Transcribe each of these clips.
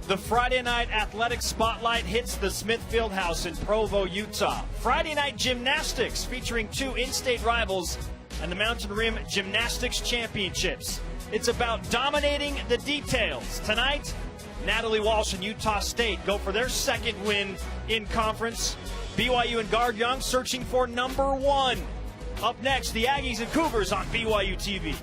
The Friday night athletic spotlight hits the Smith Fieldhouse in Provo, Utah. Friday night gymnastics featuring two in-state rivals and the Mountain Rim Gymnastics Championships. It's about dominating the details. Tonight, Natalie Walsh and Utah State go for their second win in conference. BYU and Guard Young searching for number one. Up next, the Aggies and Cougars on BYU TV.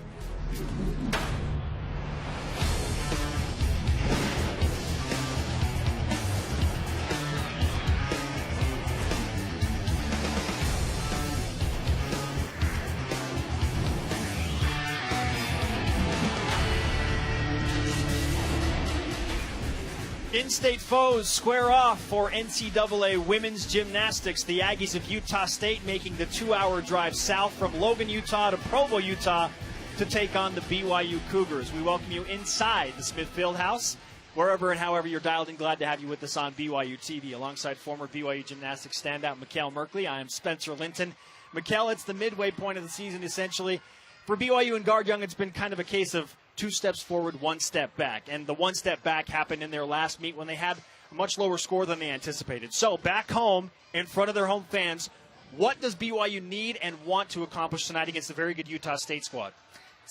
In-state foes square off for NCAA women's gymnastics. The Aggies of Utah State making the 2-hour drive south from Logan, Utah to Provo, Utah to take on the BYU Cougars. We welcome you inside the Smith Fieldhouse. Wherever and however you're dialed in, glad to have you with us on BYU TV. Alongside former BYU gymnastics standout Mikkel Merkley, I am Spencer Linton. Mikkel, it's the midway point of the season, essentially. For BYU and Guard Young, it's been kind of a case of 2 steps forward, 1 step back. And the 1 step back happened in their last meet when they had a much lower score than they anticipated. So back home, in front of their home fans, what does BYU need and want to accomplish tonight against the very good Utah State squad?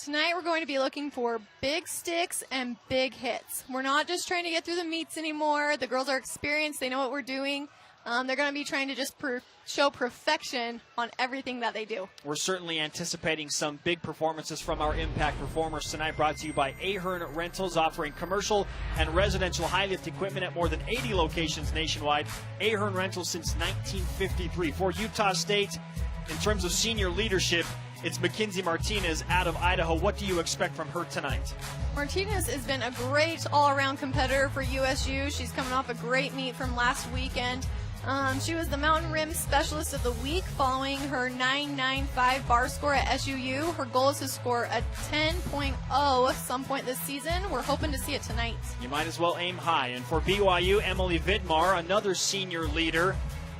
Tonight we're going to be looking for big sticks and big hits. We're not just trying to get through the meets anymore. The girls are experienced. They know what we're doing. They're going to be trying to just show perfection on everything that they do. We're certainly anticipating some big performances from our Impact performers tonight, brought to you by Ahern Rentals, offering commercial and residential high-lift equipment at more than 80 locations nationwide. Ahern Rentals since 1953. For Utah State, in terms of senior leadership, it's Mackenzie Martinez out of Idaho. What do you expect from her tonight? Martinez has been a great all-around competitor for USU. She's coming off a great meet from last weekend. She was the Mountain Rim Specialist of the Week following her 9.95 bar score at SUU. Her goal is to score a 10.0 at some point this season. We're hoping to see it tonight. You might as well aim high. And for BYU, Emily Vidmar, another senior leader,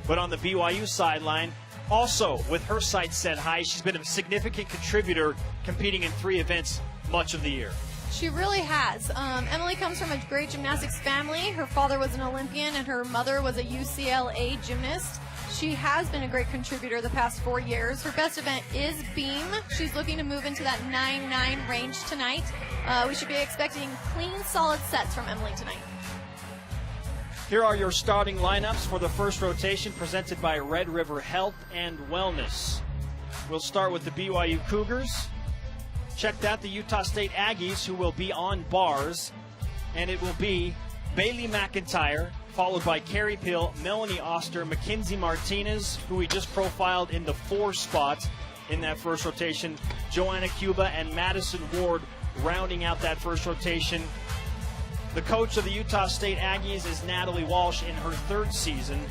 but on the BYU sideline, also with her sights set high. She's been a significant contributor, competing in 3 events much of the year. She really has. Emily comes from a great gymnastics family. Her father was an Olympian and her mother was a UCLA gymnast. She has been a great contributor the past 4 years. Her best event is beam. She's looking to move into that 9.9 range tonight. We should be expecting clean, solid sets from Emily tonight. Here are your starting lineups for the first rotation, presented by Red River Health and Wellness. We'll start with the BYU Cougars. Check that, the Utah State Aggies, who will be on bars. And it will be Bailey McIntyre, followed by Carrie Pill, Melanie Oster, Mackenzie Martinez, who we just profiled in the 4 spot in that first rotation, Joanna Cuba and Madison Ward rounding out that first rotation. The coach of the Utah State Aggies is Natalie Walsh in her 3rd season.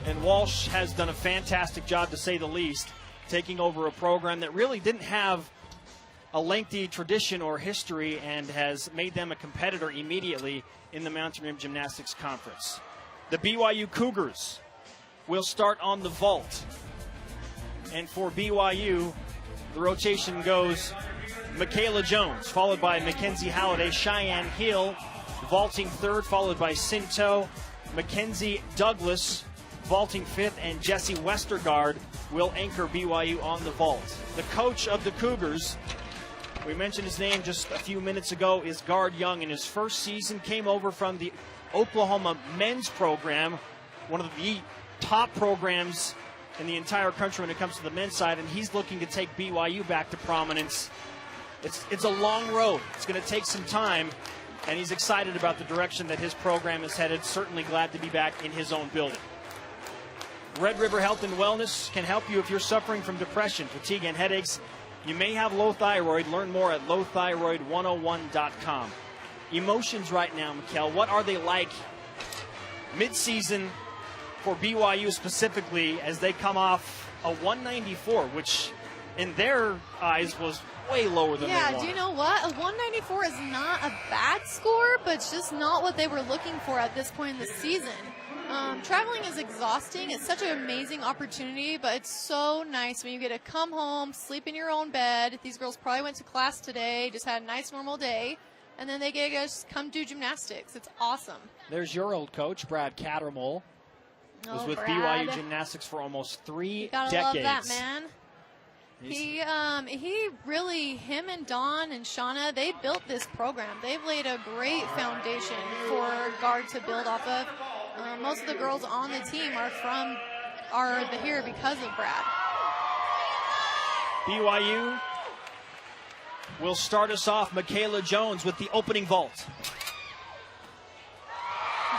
And Walsh has done a fantastic job, to say the least, taking over a program that really didn't have a lengthy tradition or history and has made them a competitor immediately in the Mountain Rim Gymnastics Conference. The BYU Cougars will start on the vault. And for BYU, the rotation goes Michaela Jones, followed by Mackenzie Halliday, Cheyenne Hill, vaulting 3rd, followed by Sinto, Mackenzie Douglas, vaulting 5th, and Jessie Westergaard will anchor BYU on the vault. The coach of the Cougars, we mentioned his name just a few minutes ago, is Guard Young. In his first season, came over from the Oklahoma men's program, one of the top programs in the entire country when it comes to the men's side, and he's looking to take BYU back to prominence. It's a long road. It's going to take some time, and he's excited about the direction that his program is headed. Certainly glad to be back in his own building. Red River Health and Wellness can help you if you're suffering from depression, fatigue, and headaches. You may have low thyroid. Learn more at lowthyroid101.com. Emotions right now, Mikkel, what are they like mid-season for BYU specifically as they come off a 194, which in their eyes was way lower than they wanted? Yeah, do you know what? A 194 is not a bad score, but it's just not what they were looking for at this point in the season. Traveling is exhausting. It's such an amazing opportunity, but it's so nice when you get to come home, sleep in your own bed. These girls probably went to class today, just had a nice normal day. and then they get to just come do gymnastics. It's awesome. There's your old coach, Brad Cattermole. Was with Brad. BYU Gymnastics for almost 3 Gotta decades. love that, man. He really, him and Dawn and Shauna, they built this program. They've laid a great foundation for guard to build off of. Most of the girls on the team are here because of Brad. BYU will start us off. Michaela Jones with the opening vault.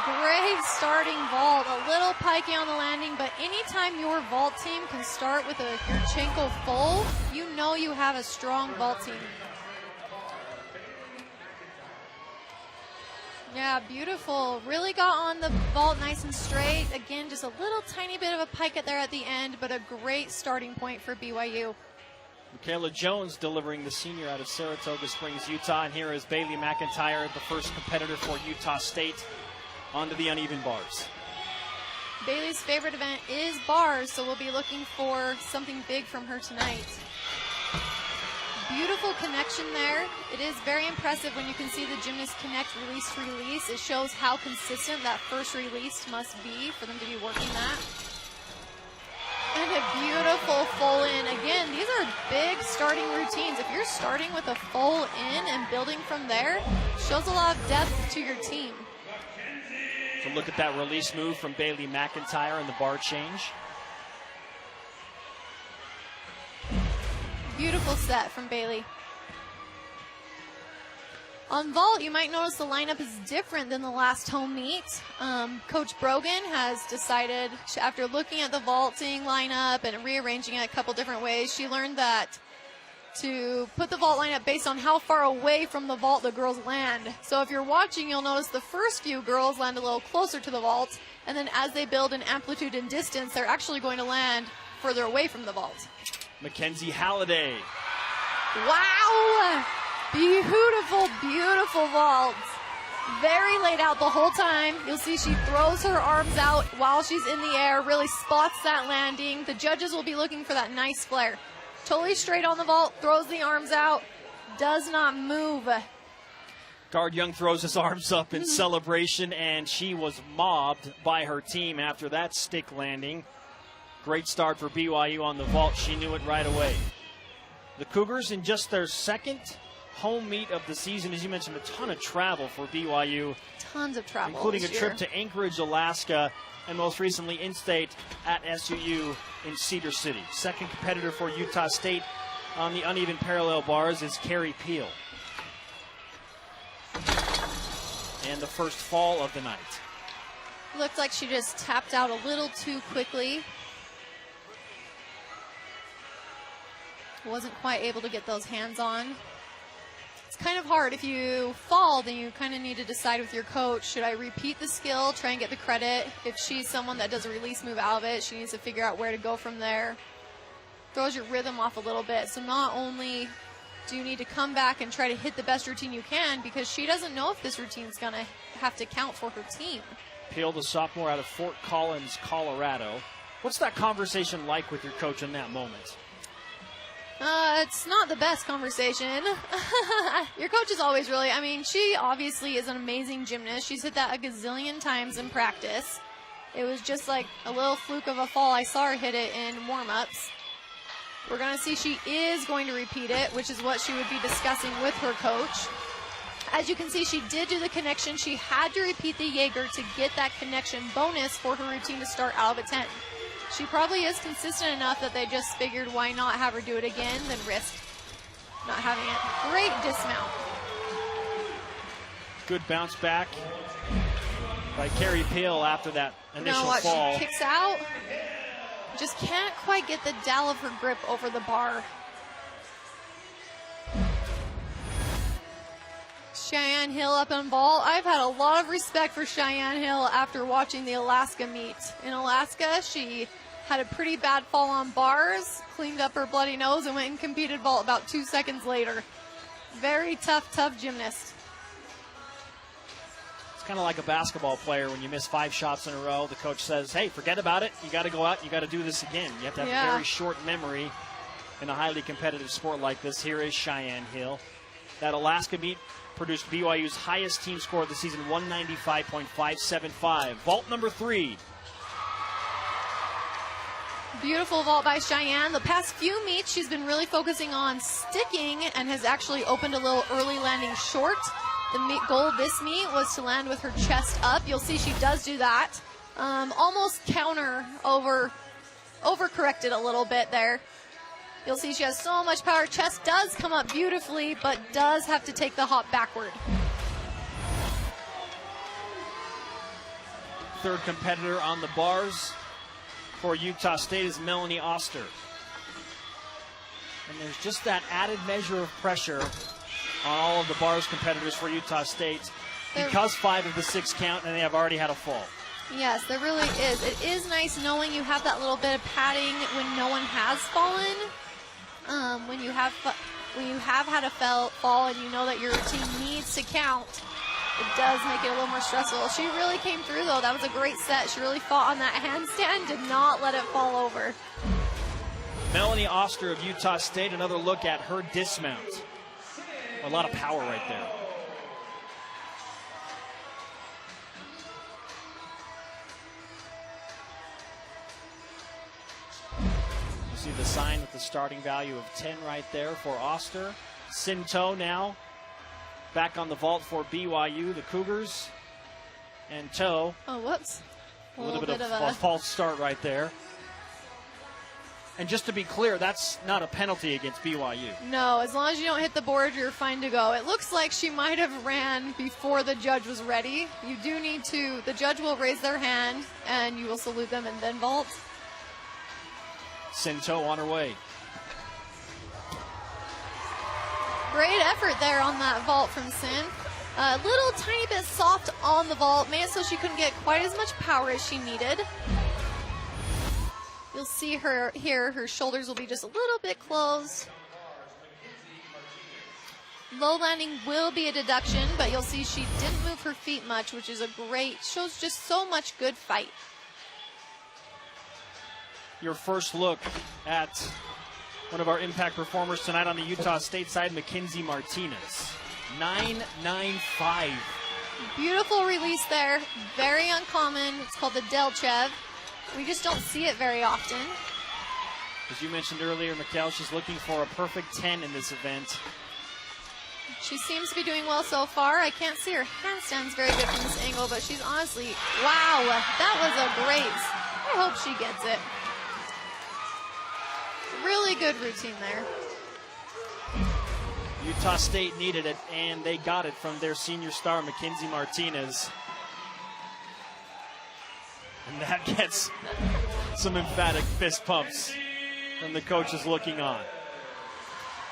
Great starting vault. A little pikey on the landing, but anytime your vault team can start with a Yurchenko full, you know you have a strong vault team. Yeah, beautiful. Really got on the vault nice and straight. Again, just a little tiny bit of a pike there at the end, but a great starting point for BYU. Michaela Jones delivering, the senior out of Saratoga Springs, Utah. And here is Bailey McIntyre, the first competitor for Utah State, onto the uneven bars. Bailey's favorite event is bars, so we'll be looking for something big from her tonight. Beautiful connection there. It is very impressive when you can see the gymnast connect release to release. It shows how consistent that first release must be for them to be working that. And a beautiful full in. Again, these are big starting routines. If you're starting with a full in and building from there, it shows a lot of depth to your team. So look at that release move from Bailey McIntyre and the bar change. Beautiful set from Bailey. On vault, you might notice the lineup is different than the last home meet. Coach Brogan has decided, after looking at the vaulting lineup and rearranging it a couple different ways, she learned that to put the vault lineup based on how far away from the vault the girls land. So if you're watching, you'll notice the first few girls land a little closer to the vault, and then as they build in amplitude and distance, they're actually going to land further away from the vault. Mackenzie Halliday. Wow! Beautiful, beautiful vault. Very laid out the whole time. You'll see she throws her arms out while she's in the air, really spots that landing. The judges will be looking for that nice flare. Totally straight on the vault, throws the arms out, does not move. Guard Young throws his arms up in celebration, and she was mobbed by her team after that stick landing. Great start for BYU on the vault. She knew it right away. The Cougars, in just their second home meet of the season, as you mentioned, a ton of travel for BYU. Tons of travel, including a trip to Anchorage, Alaska, and most recently in-state at SUU in Cedar City. Second competitor for Utah State on the uneven parallel bars is Carrie Peel. And the first fall of the night. Looked like she just tapped out a little too quickly. Wasn't quite able to get those hands on. It's kind of hard. If you fall, then you kind of need to decide with your coach, should I repeat the skill, try and get the credit? If she's someone that does a release move out of it, she needs to figure out where to go from there. Throws your rhythm off a little bit. So not only do you need to come back and try to hit the best routine you can, because she doesn't know if this routine's going to have to count for her team. Peel, the sophomore out of Fort Collins, Colorado. What's that conversation like with your coach in that moment? It's not the best conversation. Your coach is always really, she obviously is an amazing gymnast. She's hit that a gazillion times in practice. It was just like a little fluke of a fall. I saw her hit it in warm-ups. We're going to see she is going to repeat it, which is what she would be discussing with her coach. As you can see, she did do the connection. She had to repeat the Jaeger to get that connection bonus for her routine to start out of a 10. She probably is consistent enough that they just figured why not have her do it again than risk not having it. Great dismount. Good bounce back by Carrie Peel after that initial fall. She kicks out. Just can't quite get the dowel of her grip over the bar. Cheyenne Hill up on vault. I've had a lot of respect for Cheyenne Hill after watching the Alaska meet. In Alaska, she had a pretty bad fall on bars, cleaned up her bloody nose, and went and competed vault about 2 seconds later. Very tough gymnast. It's kind of like a basketball player when you miss 5 shots in a row. The coach says, hey, forget about it. You got to go out. You got to do this again. You have to have a very short memory in a highly competitive sport like this. Here is Cheyenne Hill. That Alaska meet produced BYU's highest team score of the season, 195.575. Vault number 3. Beautiful vault by Cheyenne. The past few meets, she's been really focusing on sticking and has actually opened a little early landing short. The goal this meet was to land with her chest up. You'll see she does do that. Almost overcorrected a little bit there. You'll see she has so much power. Chest does come up beautifully, but does have to take the hop backward. Third competitor on the bars for Utah State is Melanie Oster. And there's just that added measure of pressure on all of the bars competitors for Utah State because 5 of the 6 count and they have already had a fall. Yes, there really is. It is nice knowing you have that little bit of padding when no one has fallen. When you have had a fall and you know that your team needs to count, it does make it a little more stressful. She really came through, though. That was a great set. She really fought on that handstand, did not let it fall over. Melanie Oster of Utah State, another look at her dismount. A lot of power right there. You see the sign with the starting value of 10 right there for Oster. Sinto now back on the vault for BYU, the Cougars. And Toe. Oh, whoops. A little bit of a false start right there. And just to be clear, that's not a penalty against BYU. No, as long as you don't hit the board, you're fine to go. It looks like she might have ran before the judge was ready. You do need to, the judge will raise their hand and you will salute them and then vault. Sinto on her way. Great effort there on that vault from Sin. A little tiny bit soft on the vault, made it so she couldn't get quite as much power as she needed. You'll see her here, her shoulders will be just a little bit closed. Low landing will be a deduction, but you'll see she didn't move her feet much, which is shows just so much good fight. Your first look at one of our impact performers tonight on the Utah State side, Mackenzie Martinez. 9.95. Beautiful release there. Very uncommon. It's called the Delchev. We just don't see it very often. As you mentioned earlier, Mikkel, she's looking for a perfect 10 in this event. She seems to be doing well so far. I can't see her handstands very good from this angle, but she's honestly, wow, that was a great. I hope she gets it. Really good routine there. Utah State needed it, and they got it from their senior star, Mackenzie Martinez. And that gets some emphatic fist pumps from the coaches looking on.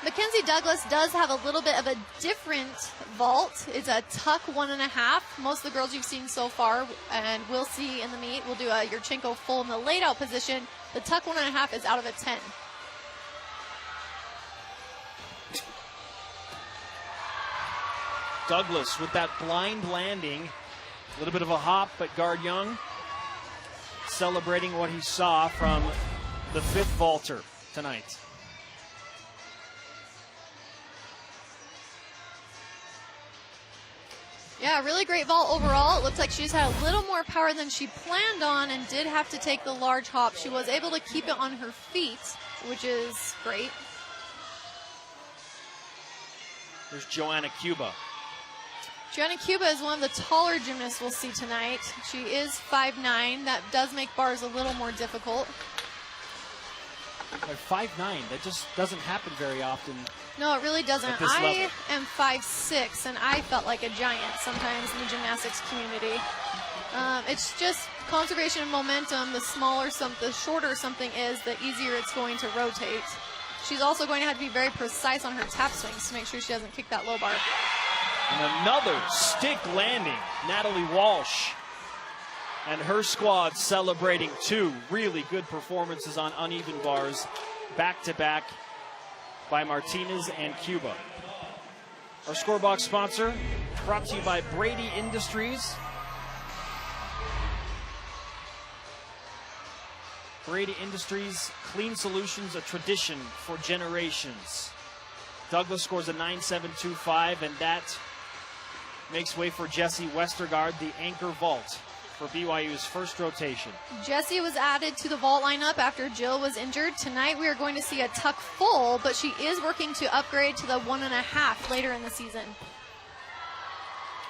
Mackenzie Douglas does have a little bit of a different vault. It's a tuck 1.5. Most of the girls you've seen so far and will see in the meet will do a Yurchenko full in the laid out position. The tuck 1.5 is out of a 10. Douglas with that blind landing. A little bit of a hop, but guard Young celebrating what he saw from the 5th vaulter tonight. Yeah, really great vault overall. It looks like she's had a little more power than she planned on and did have to take the large hop. She was able to keep it on her feet, which is great. There's Joanna Cuba. Joanna Cuba is one of the taller gymnasts we'll see tonight. She is 5'9". That does make bars a little more difficult. Like 5'9", that just doesn't happen very often. No, it really doesn't. I am 5'6", and I felt like a giant sometimes in the gymnastics community. It's just conservation of momentum. The shorter something is, the easier it's going to rotate. She's also going to have to be very precise on her tap swings to make sure she doesn't kick that low bar. And another stick landing, Natalie Walsh and her squad celebrating 2 really good performances on uneven bars, back-to-back by Martinez and Cuba. Our scorebox sponsor, brought to you by Brady Industries. Brady Industries, clean solutions, a tradition for generations. Douglas scores a 9.725, and that makes way for Jessie Westergaard, the anchor vault for BYU's first rotation. Jessie was added to the vault lineup after Jill was injured. Tonight we are going to see a tuck full, but she is working to upgrade to the 1.5 later in the season.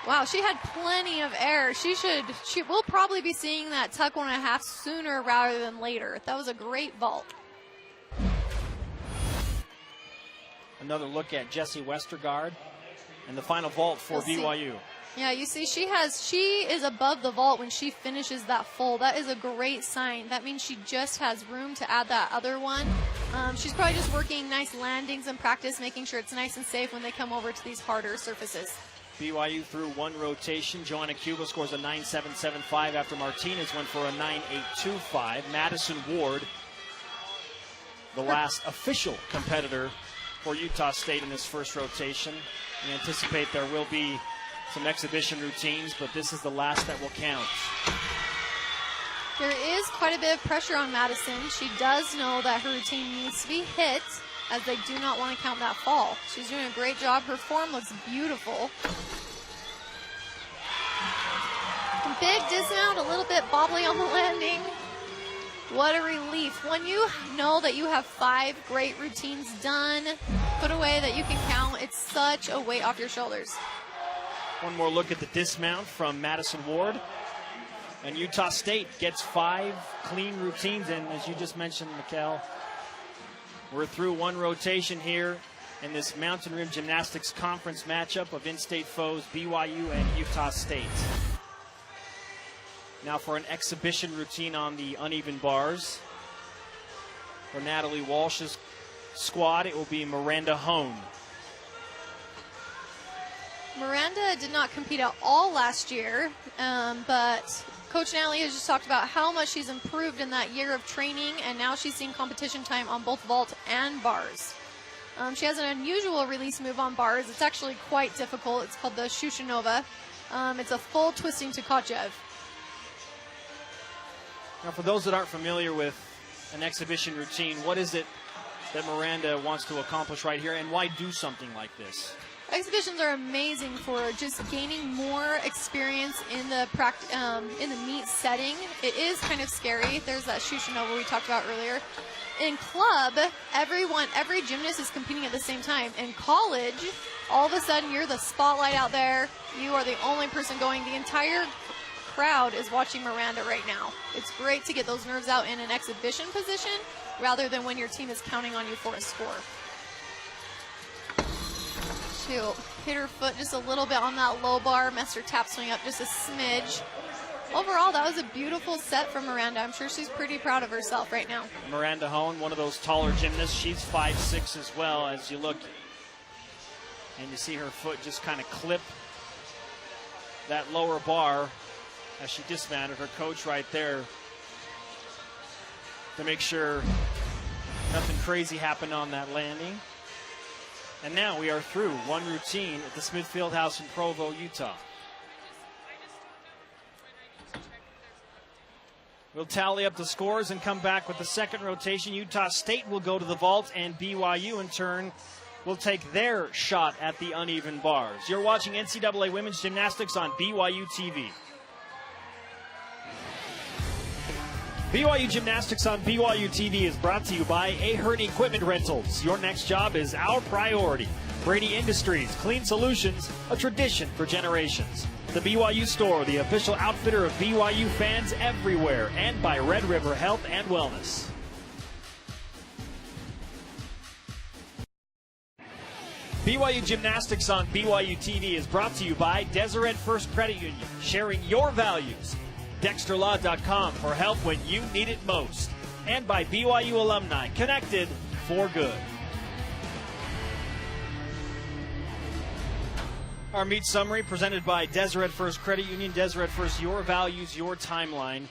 Wow, she had plenty of air. We'll probably be seeing that tuck 1.5 sooner rather than later. That was a great vault. Another look at Jessie Westergaard and the final vault for BYU. Yeah, you see she is above the vault when she finishes that full. That is a great sign. That means she just has room to add that other one. She's probably just working nice landings in practice, making sure it's nice and safe when they come over to these harder surfaces. BYU through one rotation. Joanna Cuba scores a 9.775 after Martinez went for a 9.825. Madison Ward, the last official competitor for Utah State in this first rotation. We anticipate there will be some exhibition routines, but this is the last that will count. There is quite a bit of pressure on Madison. She does know that her routine needs to be hit, as they do not want to count that fall. She's doing a great job. Her form looks beautiful. Big dismount, a little bit bobbly on the landing. What a relief. When you know that you have 5 great routines done, put away that you can count, it's such a weight off your shoulders. One more look at the dismount from Madison Ward. And Utah State gets 5 clean routines. And as you just mentioned, Mikkel, we're through one rotation here in this Mountain Rim Gymnastics Conference matchup of in-state foes BYU and Utah State. Now for an exhibition routine on the uneven bars. For Natalie Walsh's squad, it will be Miranda Hone. Miranda did not compete at all last year, but Coach Natalie has just talked about how much she's improved in that year of training, and now she's seeing competition time on both vault and bars. She has an unusual release move on bars. It's actually quite difficult. It's called the Shushanova. It's a full twisting to Tkachev. Now, for those that aren't familiar with an exhibition routine, what is it that Miranda wants to accomplish right here, and why do something like this? Exhibitions are amazing for just gaining more experience in the meet setting. It is kind of scary. There's that Shushanova we talked about earlier. In club, every gymnast is competing at the same time. In college, all of a sudden you're the spotlight out there. You are the only person going. The entire crowd is watching Miranda right now. It's great to get those nerves out in an exhibition position rather than when your team is counting on you for a score. She'll hit her foot just a little bit on that low bar, messed her tap swing up just a smidge. Overall, that was a beautiful set from Miranda. I'm sure she's pretty proud of herself right now. Miranda Hone, one of those taller gymnasts. She's 5'6" as well. As you look and you see her foot just kind of clip that lower bar as she dismounted. Her coach right there to make sure nothing crazy happened on that landing. And now we are through one routine at the Smith Fieldhouse in Provo, Utah. We'll tally up the scores and come back with the second rotation. Utah State will go to the vault, and BYU in turn will take their shot at the uneven bars. You're watching NCAA Women's Gymnastics on BYU TV. BYU Gymnastics on BYU TV is brought to you by Ahern Equipment Rentals. Your next job is our priority. Brady Industries, clean solutions, a tradition for generations. The BYU Store, the official outfitter of BYU fans everywhere, and by Red River Health and Wellness. BYU Gymnastics on BYU TV is brought to you by Deseret First Credit Union, sharing your values. DexterLaw.com for help when you need it most. And by BYU alumni, connected for good. Our meet summary presented by Deseret First Credit Union. Deseret First, your values, your timeline,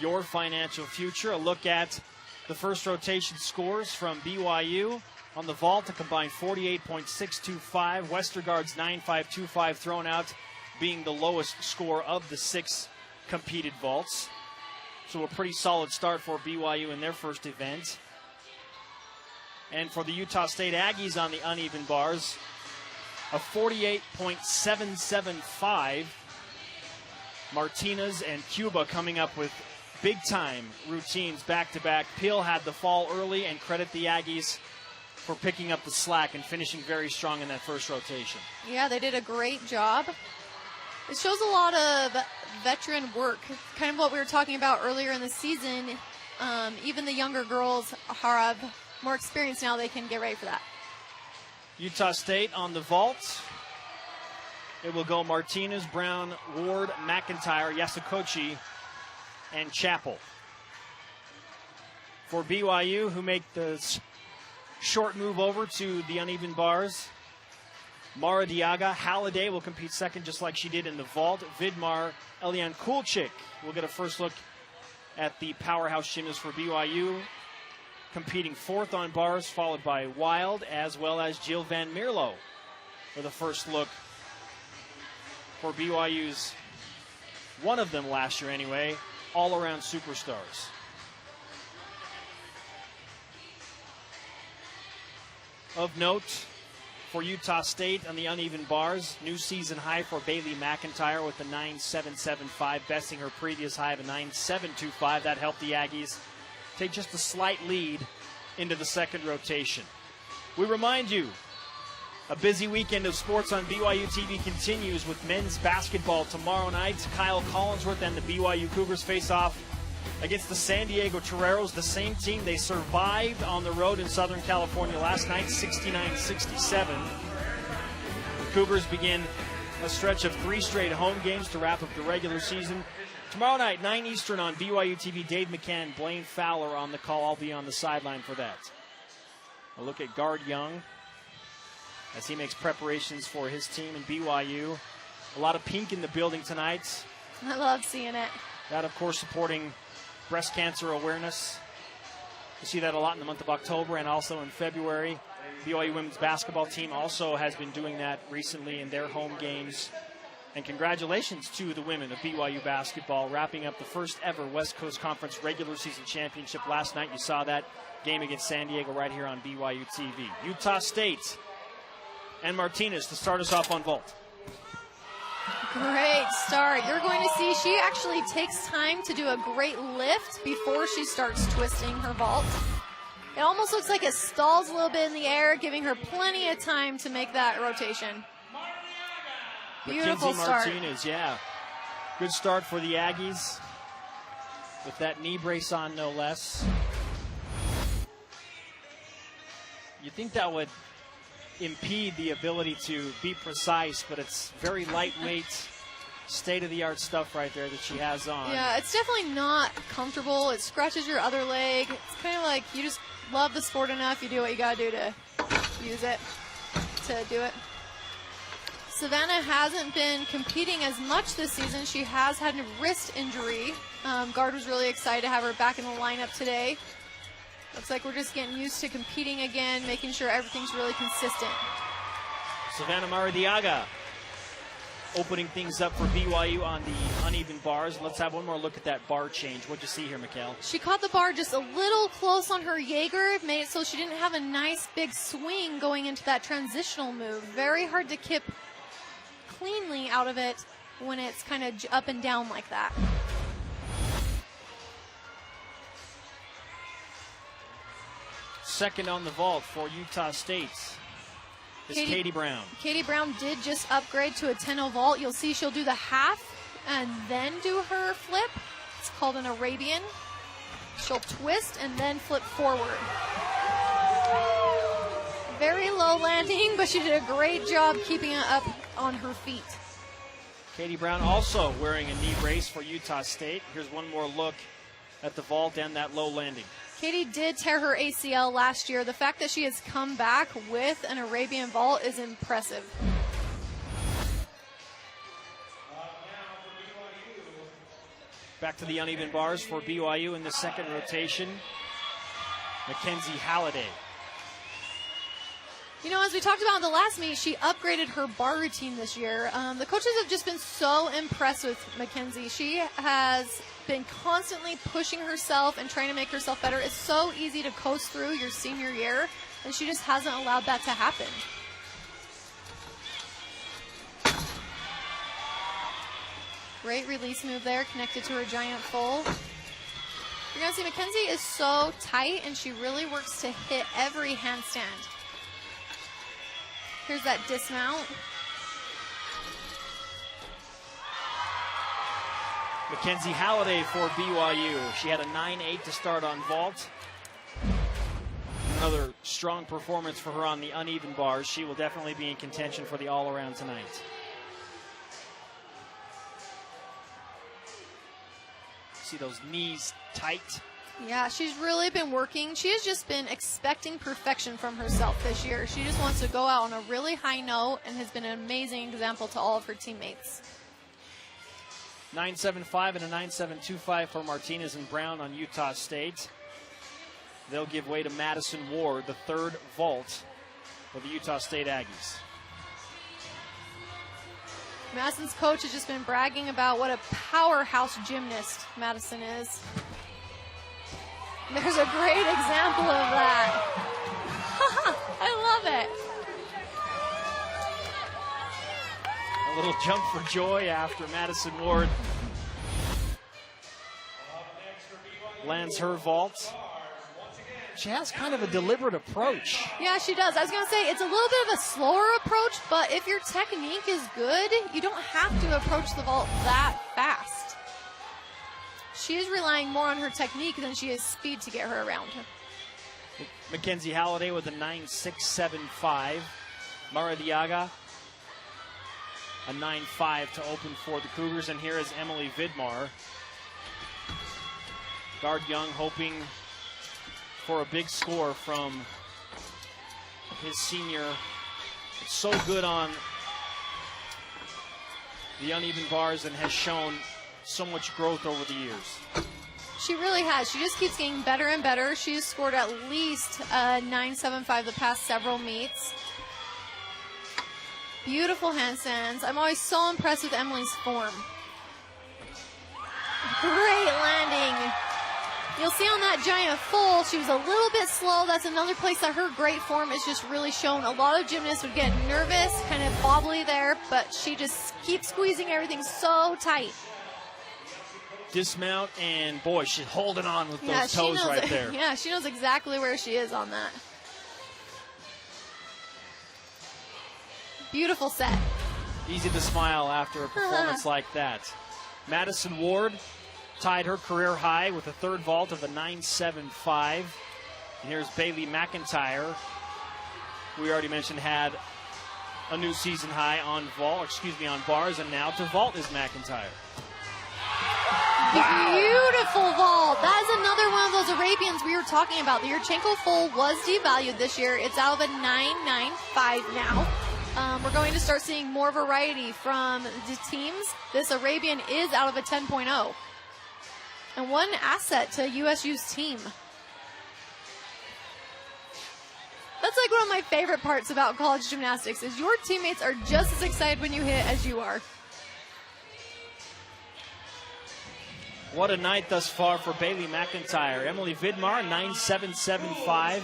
your financial future. A look at the first rotation scores from BYU. On the vault, a combined 48.625. Westergaard's 9.525 thrown out, being the lowest score of the 6 competed vaults. So a pretty solid start for BYU in their first event. And for the Utah State Aggies on the uneven bars, of 48.775. Martinez and Cuba coming up with big-time routines back-to-back. Peel had the fall early, and credit the Aggies for picking up the slack and finishing very strong in that first rotation. Yeah, they did a great job. It shows a lot of veteran work, kind of what we were talking about earlier in the season. Even the younger girls have more experience now. They can get ready for that. Utah State on the vault. It will go Martinez, Brown, Ward, McIntyre, Yasukochi, and Chappell. For BYU, who make the short move over to the uneven bars, Mara Diaga. Halliday will compete second just like she did in the vault. Vidmar, Elian Kulchik will get a first look at the powerhouse gymnast for BYU, competing fourth on bars, followed by Wild, as well as Jill Van Mierlo for the first look for BYU's, one of them last year anyway, all-around superstars. Of note, for Utah State on the uneven bars, new season high for Bailey McIntyre with a 9.775, besting her previous high of a 9.725. That helped the Aggies take just a slight lead into the second rotation. We remind you, a busy weekend of sports on BYU TV continues with men's basketball tomorrow night. Kyle Collinsworth and the BYU Cougars face off against the San Diego Toreros, the same team they survived on the road in Southern California last night, 69-67. The Cougars begin a stretch of 3 straight home games to wrap up the regular season. Tomorrow night, 9 Eastern on BYU TV, Dave McCann, Blaine Fowler on the call. I'll be on the sideline for that. A look at guard Young as he makes preparations for his team in BYU. A lot of pink in the building tonight. I love seeing it. That, of course, supporting breast cancer awareness. You see that a lot in the month of October and also in February. BYU women's basketball team also has been doing that recently in their home games. And congratulations to the women of BYU basketball, wrapping up the first ever West Coast Conference regular season championship last night. You saw that game against San Diego right here on BYU TV. Utah State and Martinez to start us off on vault. Great start. You're going to see she actually takes time to do a great lift before she starts twisting her vault. It almost looks like it stalls a little bit in the air, giving her plenty of time to make that rotation. Beautiful start. Martinez, yeah. Good start for the Aggies with that knee brace on, no less. You think that would impede the ability to be precise, but it's very lightweight, state-of-the-art stuff right there that she has on. Yeah, it's definitely not comfortable. It scratches your other leg. It's kind of like you just love the sport enough, you do what you got to do to use it, to do it. Savannah hasn't been competing as much this season. She has had a wrist injury. Guard was really excited to have her back in the lineup today. Looks like we're just getting used to competing again, making sure everything's really consistent. Savannah Maradiaga opening things up for BYU on the uneven bars. Let's have one more look at that bar change. What'd you see here, Mikhail? She caught the bar just a little close on her Jaeger. It made it so she didn't have a nice big swing going into that transitional move. Very hard to kip cleanly out of it when it's kind of up and down like that. Second on the vault for Utah State is Katie Brown. Katie Brown did just upgrade to a 10-0 vault. You'll see she'll do the half and then do her flip. It's called an Arabian. She'll twist and then flip forward. Very low landing, but she did a great job keeping it up on her feet. Katie Brown also wearing a knee brace for Utah State. Here's one more look at the vault and that low landing. Katie did tear her ACL last year. The fact that she has come back with an Arabian vault is impressive. Back to the uneven bars for BYU in the second rotation. Mackenzie Halliday. You know, as we talked about in the last meet, she upgraded her bar routine this year. The coaches have just been so impressed with Mackenzie. She has been constantly pushing herself and trying to make herself better. It's so easy to coast through your senior year, and she just hasn't allowed that to happen. Great release move there, connected to her giant full. You're going to see Mackenzie is so tight, and she really works to hit every handstand. Here's that dismount. Mackenzie Halliday for BYU. She had a 9.8 to start on vault. Another strong performance for her on the uneven bars. She will definitely be in contention for the all-around tonight. See those knees tight. Yeah, she's really been working. She has just been expecting perfection from herself this year. She just wants to go out on a really high note and has been an amazing example to all of her teammates. 9.75 and a 9.725 for Martinez and Brown on Utah State. They'll give way to Madison Ward, the third vault for the Utah State Aggies. Madison's coach has just been bragging about what a powerhouse gymnast Madison is. There's a great example of that. I love it. A little jump for joy after Madison Ward lands her vault. She has kind of a deliberate approach. Yeah, she does. I was going to say, it's a little bit of a slower approach, but if your technique is good, you don't have to approach the vault that fast. She is relying more on her technique than she is speed to get her around. Mackenzie Halliday with a 9.675. Mara Diaga, a 9.5 to open for the Cougars. And here is Emily Vidmar. Guard Young hoping for a big score from his senior. So good on the uneven bars and has shown so much growth over the years. She really has. She just keeps getting better and better. She's scored at least a 9.75 the past several meets. Beautiful handstands. I'm always so impressed with Emily's form. Great landing. You'll see on that giant full, she was a little bit slow. That's another place that her great form is just really shown. A lot of gymnasts would get nervous, kind of wobbly there, but she just keeps squeezing everything so tight. Dismount, and boy, she's holding on with those toes right there. Yeah, she knows exactly where she is on that. Beautiful set. Easy to smile after a performance like that. Madison Ward tied her career high with a third vault of a 9.75. And here's Bailey McIntyre, who we already mentioned had a new season high on bars, and now to vault is McIntyre. Wow. Beautiful vault. That is another one of those Arabians we were talking about. The Yurchenko full was devalued this year. It's out of a 9.95 now. We're going to start seeing more variety from the teams. This Arabian is out of a 10.0. And one asset to USU's team. That's like one of my favorite parts about college gymnastics is your teammates are just as excited when you hit as you are. What a night thus far for Bailey McIntyre. Emily Vidmar, 9.775.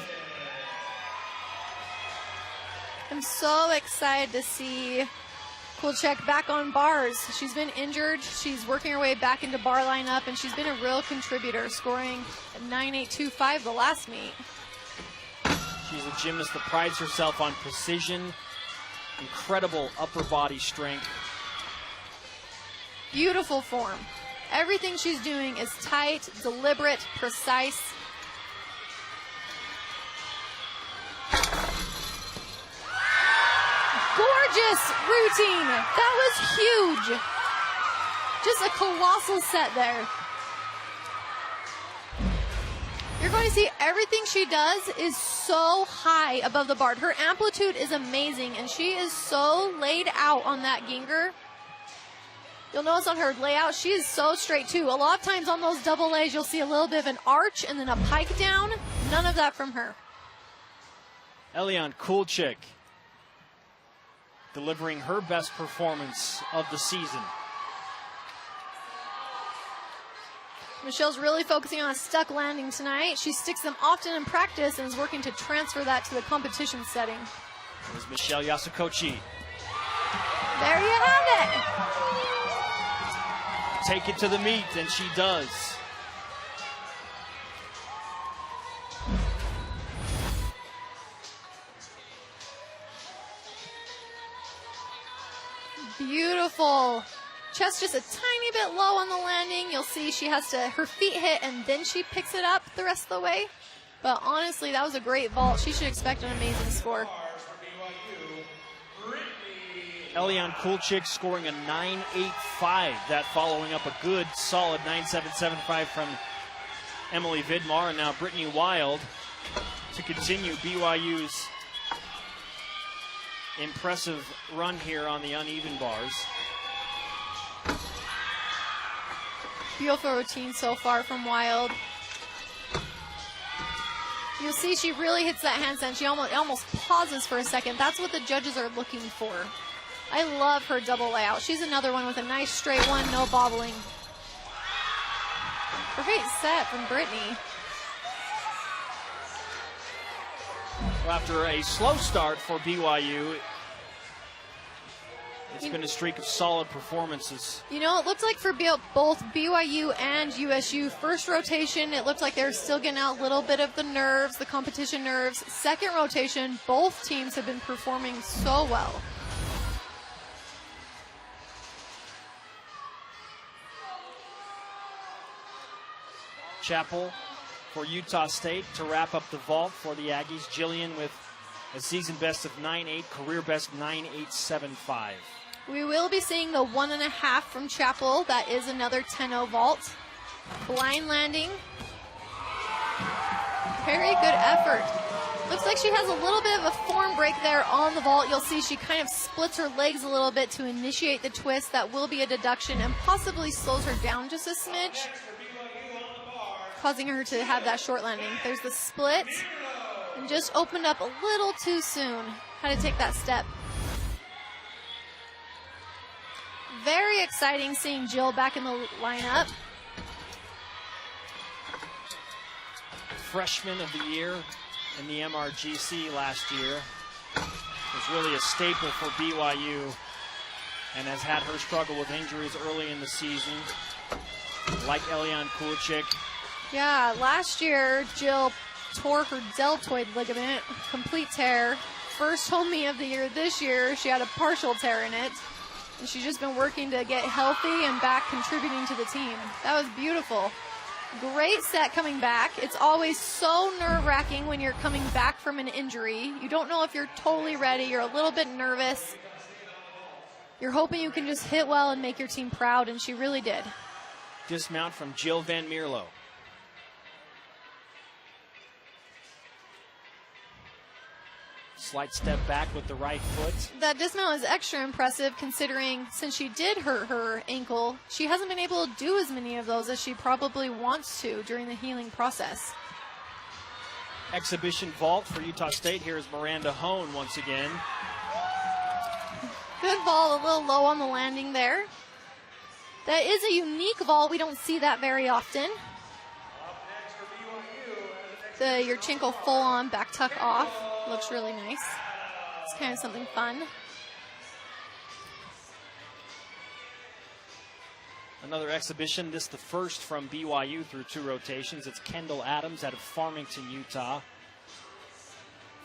I'm so excited to see Kulchek back on bars. She's been injured. She's working her way back into bar lineup, and she's been a real contributor, scoring a 9.825 the last meet. She's a gymnast that prides herself on precision, incredible upper body strength. Beautiful form. Everything she's doing is tight, deliberate, precise. Gorgeous routine. That was huge. Just a colossal set there. You're going to see everything she does is so high above the bar. Her amplitude is amazing, and she is so laid out on that Ginger. You'll notice on her layout, she is so straight too. A lot of times on those double A's, you'll see a little bit of an arch and then a pike down. None of that from her. Eliane Kulchek delivering her best performance of the season. Michelle's really focusing on a stuck landing tonight. She sticks them often in practice and is working to transfer that to the competition setting. There's Michelle Yasukochi. There you have it. take it to the meet, and she does. Beautiful. Chest just a tiny bit low on the landing. You'll see she has to, her feet hit and then she picks it up the rest of the way. But honestly, that was a great vault. She should expect an amazing score. Eliane Kulchik scoring a 9.85. That following up a good, solid 9.775 from Emily Vidmar. And now Brittany Wild to continue BYU's impressive run here on the uneven bars. Beautiful routine so far from Wild. You'll see she really hits that handstand. She almost pauses for a second. That's what the judges are looking for. I love her double layout. She's another one with a nice straight one, no bobbling. Great set from Brittany. Well, after a slow start for BYU, it's been a streak of solid performances. You know, it looked like for both BYU and USU, first rotation, it looked like they were still getting out a little bit of the nerves, the competition nerves. Second rotation, both teams have been performing so well. Chappell for Utah State to wrap up the vault for the Aggies. Jillian with a season best of 9.8, career best 9.875. We will be seeing the 1.5 from Chappell. That is another 10-0 vault. Blind landing. Very good effort. Looks like she has a little bit of a form break there on the vault. You'll see she kind of splits her legs a little bit to initiate the twist. That will be a deduction and possibly slows her down just a smidge, causing her to have that short landing. There's the split, and just opened up a little too soon. Had to take that step. Very exciting seeing Jill back in the lineup. Freshman of the year in the MRGC last year. Was really a staple for BYU and has had her struggle with injuries early in the season, like Eliane Kulchik. Yeah, last year, Jill tore her deltoid ligament, complete tear. First home meet of the year this year, she had a partial tear in it. And she's just been working to get healthy and back contributing to the team. That was beautiful. Great set coming back. It's always so nerve-wracking when you're coming back from an injury. You don't know if you're totally ready. You're a little bit nervous. You're hoping you can just hit well and make your team proud, and she really did. Dismount from Jill Van Mierlo. Slight step back with the right foot. That dismount is extra impressive considering since she did hurt her ankle, she hasn't been able to do as many of those as she probably wants to during the healing process. Exhibition vault for Utah State. Here is Miranda Hone once again. Good vault, a little low on the landing there. That is a unique vault. We don't see that very often. The Yurchenko full on back tuck off. Looks really nice. It's kind of something fun. Another exhibition, this the first from BYU through 2 rotations. It's Kendall Adams out of Farmington, Utah.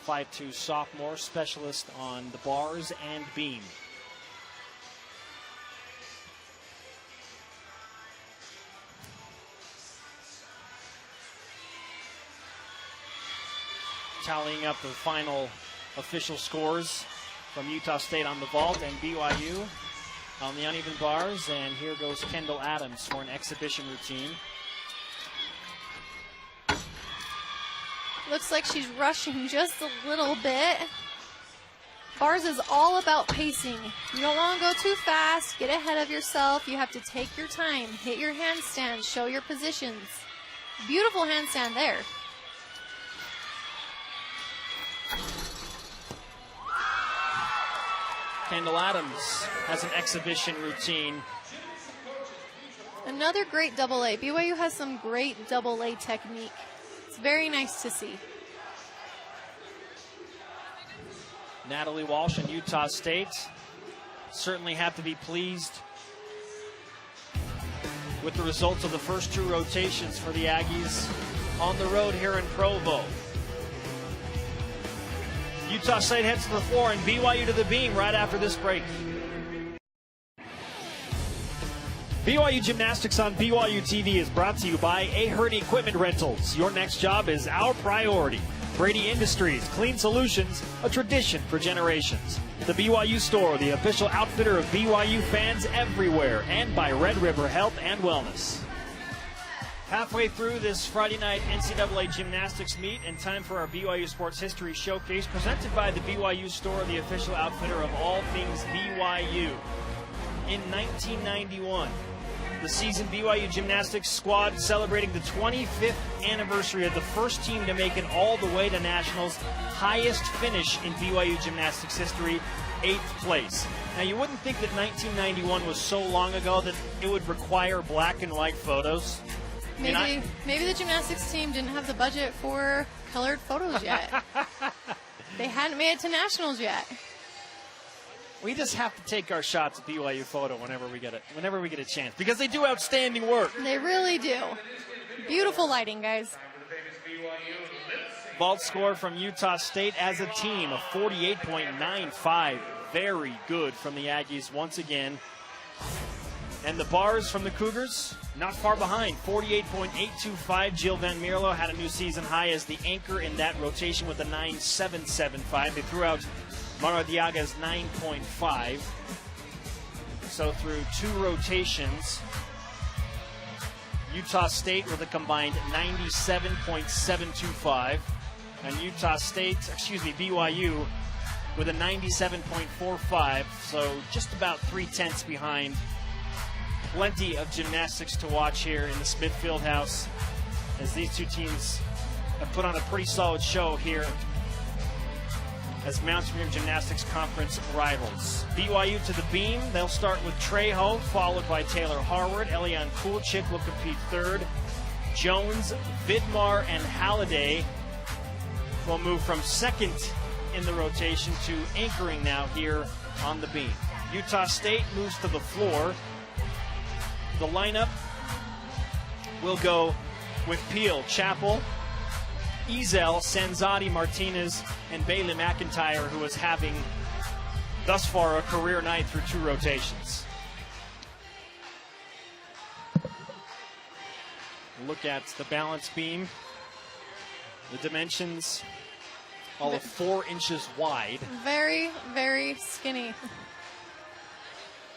5'2" sophomore, specialist on the bars and beam. Tallying up the final official scores from Utah State on the vault and BYU on the uneven bars. And here goes Kendall Adams for an exhibition routine. Looks like she's rushing just a little bit. Bars is all about pacing. You don't want to go too fast, get ahead of yourself. You have to take your time, hit your handstand, show your positions. Beautiful handstand there. Kendall Adams has an exhibition routine. Another great double A. BYU has some great double A technique. It's very nice to see. Natalie Walsh and Utah State certainly have to be pleased with the results of the first two rotations for the Aggies on the road here in Provo. Utah State heads to the floor and BYU to the beam right after this break. BYU Gymnastics on BYU TV is brought to you by Ahern Equipment Rentals. Your next job is our priority. Brady Industries, clean solutions, a tradition for generations. The BYU Store, the official outfitter of BYU fans everywhere, and by Red River Health and Wellness. Halfway through this Friday night NCAA Gymnastics meet, and time for our BYU Sports History Showcase, presented by the BYU Store, the official outfitter of all things BYU. In 1991, the season BYU Gymnastics squad celebrating the 25th anniversary of the first team to make it all the way to Nationals, highest finish in BYU Gymnastics history, 8th place. Now, you wouldn't think that 1991 was so long ago that it would require black and white photos. Maybe the gymnastics team didn't have the budget for colored photos yet. They hadn't made it to Nationals yet. We just have to take our shots at BYU photo whenever we get a chance, because they do outstanding work. They really do. Beautiful lighting, guys. Vault score from Utah State as a team, a 48.95. Very good from the Aggies once again. And the bars from the Cougars, not far behind, 48.825. Jill Van Mierlo had a new season high as the anchor in that rotation with a 9.775. They threw out Maradiaga's 9.5. So through two rotations, Utah State with a combined 97.725, and BYU with a 97.45. So just about 3/10 behind. Plenty of gymnastics to watch here in the Smith Fieldhouse, as these two teams have put on a pretty solid show here as Mount Vernon Gymnastics Conference rivals. BYU to the beam. They'll start with Trejo, followed by Taylor Harward. Elian Kulchik will compete third. Jones, Vidmar, and Halliday will move from second in the rotation to anchoring now here on the beam. Utah State moves to the floor. The lineup will go with Peel, Chappell, Ezel, Sanzati, Martinez, and Bailey McIntyre, who is having thus far a career night through two rotations. Look at the balance beam. The dimensions, all of 4 inches wide. Very, very skinny.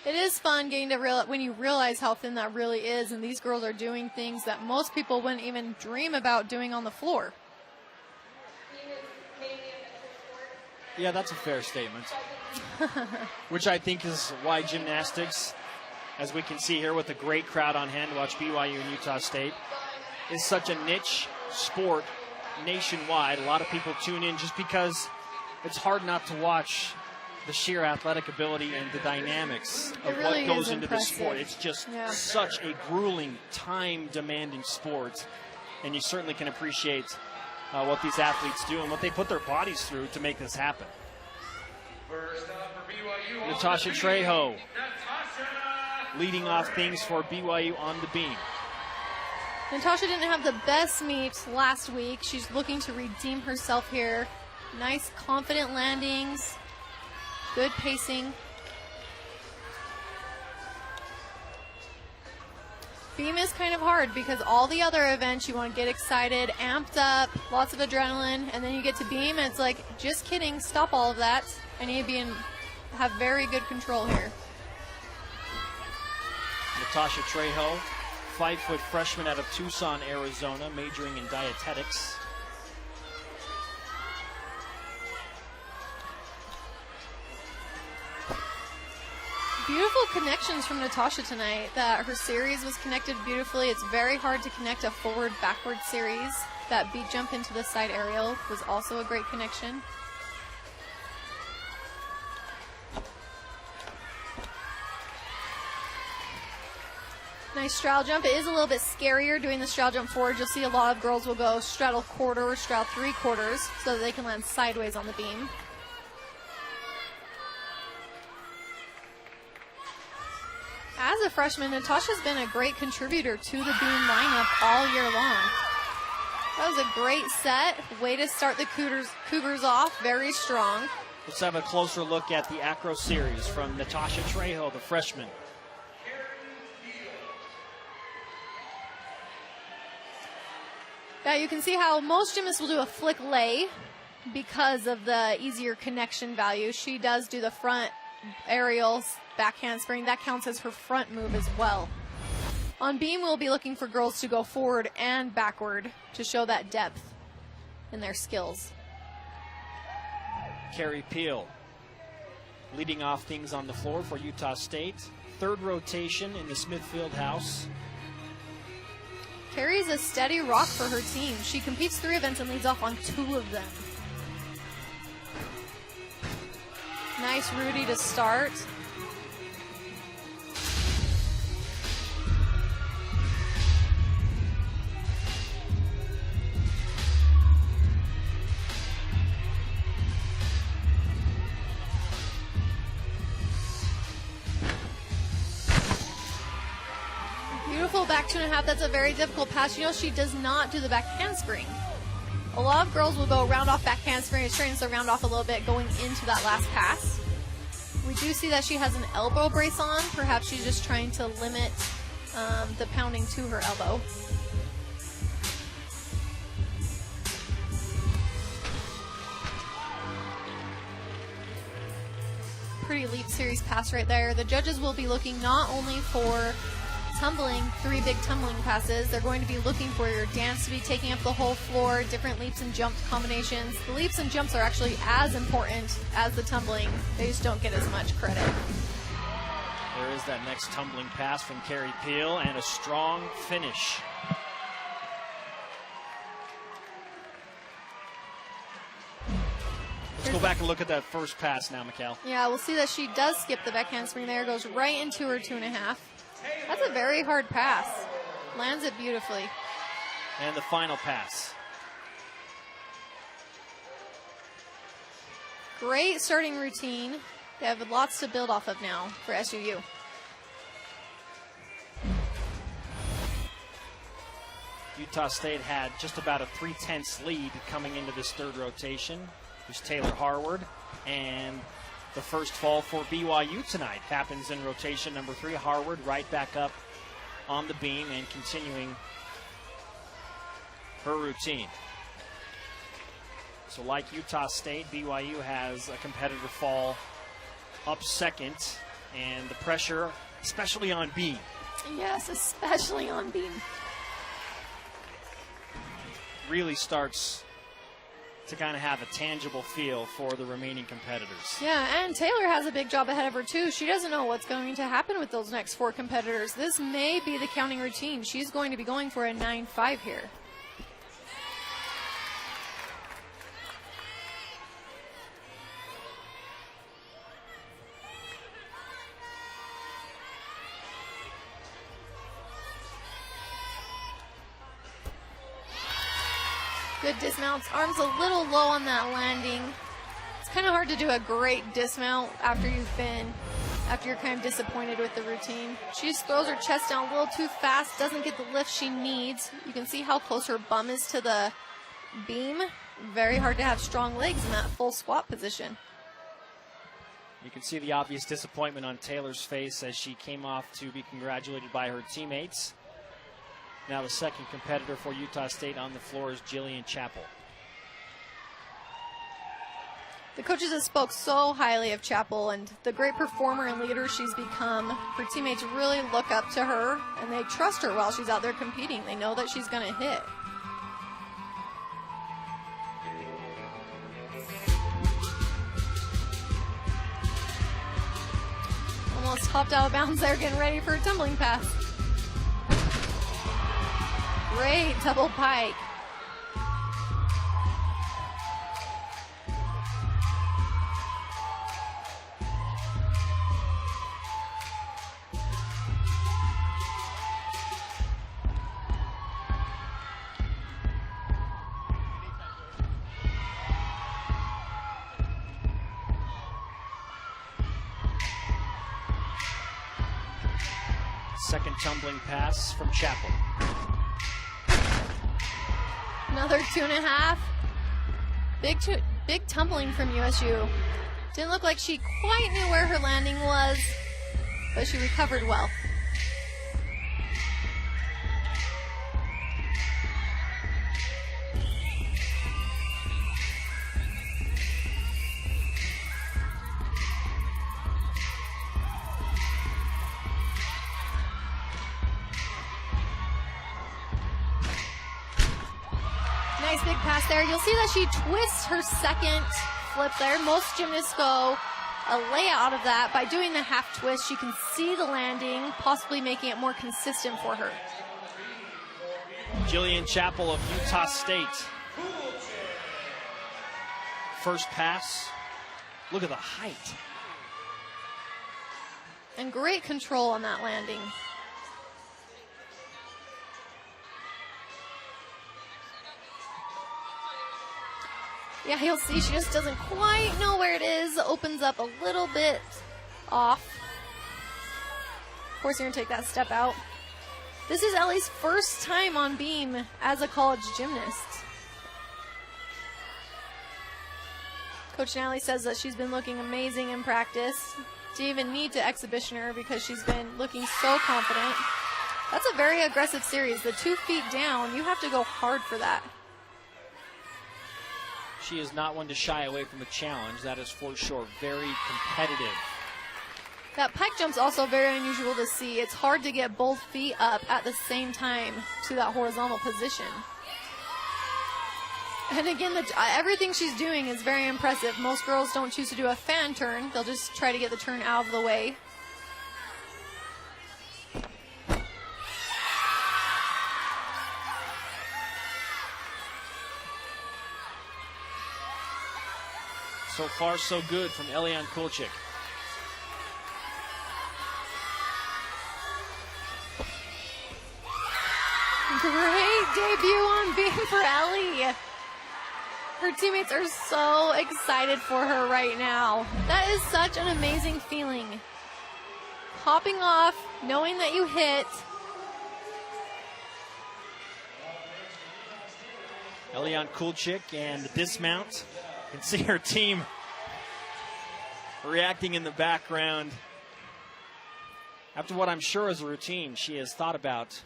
It is fun getting to when you realize how thin that really is, and these girls are doing things that most people wouldn't even dream about doing on the floor. Yeah, that's a fair statement. Which I think is why gymnastics, as we can see here with a great crowd on hand to watch BYU and Utah State, is such a niche sport nationwide. A lot of people tune in just because it's hard not to watch the sheer athletic ability and the dynamics of really what goes into this impressive. sport. It's just such a grueling, time-demanding sport, and you certainly can appreciate what these athletes do and what they put their bodies through to make this happen. Natasha Trejo leading off things for BYU on the beam. Natasha didn't have the best meet last week. She's looking to redeem herself here. Nice, confident landings. Good pacing. Beam is kind of hard because all the other events you want to get excited, amped up, lots of adrenaline, and then you get to beam and it's like, just kidding, stop all of that. I need to have very good control here. Natasha Trejo, 5-foot freshman out of Tucson, Arizona, majoring in dietetics. Beautiful connections from Natasha tonight. That her series was connected beautifully. It's very hard to connect a forward-backward series. That beat jump into the side aerial was also a great connection. Nice straddle jump. It is a little bit scarier doing the straddle jump forward. You'll see a lot of girls will go straddle quarter or straddle 3/4 so that they can land sideways on the beam. As a freshman, Natasha's been a great contributor to the beam lineup all year long. That was a great set. Way to start the Cougars off very strong. Let's have a closer look at the acro series from Natasha Trejo, the freshman. Yeah, you can see how most gymnasts will do a flick lay because of the easier connection value. She does do the front aerials, back handspring. That counts as her front move as well. On beam, we'll be looking for girls to go forward and backward to show that depth in their skills. Carrie Peel leading off things on the floor for Utah State. Third rotation in the Smithfield house. Carrie's a steady rock for her team. She competes 3 events and leads off on 2 of them. Nice Rudy to start. Beautiful back 2.5. That's a very difficult pass. You know, she does not do the back handspring. A lot of girls will go round off back handspring. It straightens the round off a little bit going into that last pass. We do see that she has an elbow brace on. Perhaps she's just trying to limit the pounding to her elbow. Pretty leap series pass right there. The judges will be looking not only for tumbling, 3 big tumbling passes. They're going to be looking for your dance to be taking up the whole floor, different leaps and jump combinations. The leaps and jumps are actually as important as the tumbling. They just don't get as much credit. There is that next tumbling pass from Carrie Peel and a strong finish. Let's go back and look at that first pass now, Mikal. Yeah, we'll see that she does skip the back handspring there. Goes right into her 2.5. That's a very hard pass. Lands it beautifully. And the final pass. Great starting routine. They have lots to build off of now for SUU. Utah State had just about a 3/10 lead coming into this third rotation. There's Taylor Harward, and the first fall for BYU tonight happens in rotation number 3. Harward right back up on the beam and continuing her routine. So like Utah State, BYU has a competitor fall up second, and the pressure, especially on beam. Yes, especially on beam. Really starts to kind of have a tangible feel for the remaining competitors. Yeah, and Taylor has a big job ahead of her too. She doesn't know what's going to happen with those next 4 competitors. This may be the counting routine. She's going to be going for a 9.5 here. Good dismounts. Arms a little low on that landing. It's kind of hard to do a great dismount after you're kind of disappointed with the routine. She just throws her chest down a little too fast, doesn't get the lift she needs. You can see how close her bum is to the beam. Very hard to have strong legs in that full squat position. You can see the obvious disappointment on Taylor's face as she came off to be congratulated by her teammates. Now the second competitor for Utah State on the floor is Jillian Chappell. The coaches have spoke so highly of Chappell and the great performer and leader she's become. Her teammates really look up to her, and they trust her while she's out there competing. They know that she's going to hit. Almost hopped out of bounds there, getting ready for a tumbling pass. Great double pike. Second tumbling pass from Chapel. Another 2.5. Big tumbling from USU. Didn't look like she quite knew where her landing was, but she recovered well. Nice big pass there. You'll see that she twists her second flip there. Most gymnasts go a layout of that. By doing the half twist, she can see the landing, possibly making it more consistent for her. Jillian Chapel of Utah State. First pass. Look at the height. And great control on that landing. Yeah, you'll see she just doesn't quite know where it is. Opens up a little bit off. Of course, you're going to take that step out. This is Ellie's first time on beam as a college gymnast. Coach Nally says that she's been looking amazing in practice. Didn't even need to exhibition her because she's been looking so confident. That's a very aggressive series. The 2 feet down, you have to go hard for that. She is not one to shy away from a challenge. That is for sure very competitive. That pike jump's also very unusual to see. It's hard to get both feet up at the same time to that horizontal position. And again, everything she's doing is very impressive. Most girls don't choose to do a fan turn. They'll just try to get the turn out of the way. So far, so good from Eliane Kulchik. Great debut on beam for Ellie. Her teammates are so excited for her right now. That is such an amazing feeling. Hopping off, knowing that you hit. Eliane Kulchik and the dismount. You can see her team reacting in the background. After what I'm sure is a routine she has thought about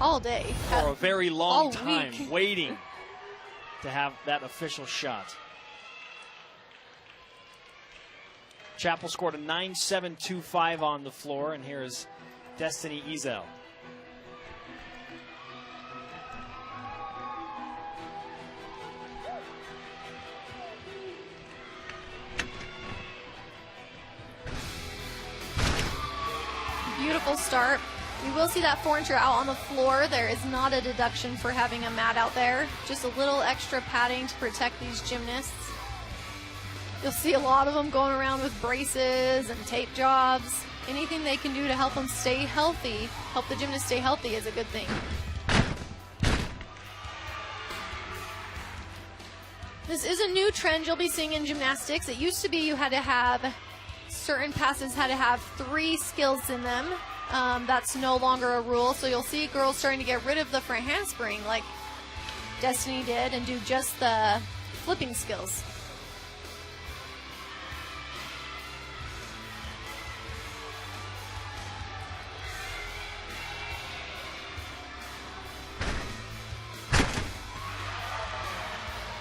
all day. For a very long time, week. waiting to have that official shot. Chapel scored a 9.725 on the floor, and here is Destiny Ezel. Beautiful start. We will see that 4-incher out on the floor. There is not a deduction for having a mat out there. Just a little extra padding to protect these gymnasts. You'll see a lot of them going around with braces and tape jobs. Anything they can do to help them stay healthy, help the gymnast stay healthy is a good thing. This is a new trend you'll be seeing in gymnastics. It used to be you had to have certain passes had to have 3 skills in them. That's no longer a rule. So you'll see girls starting to get rid of the front handspring like Destiny did and do just the flipping skills.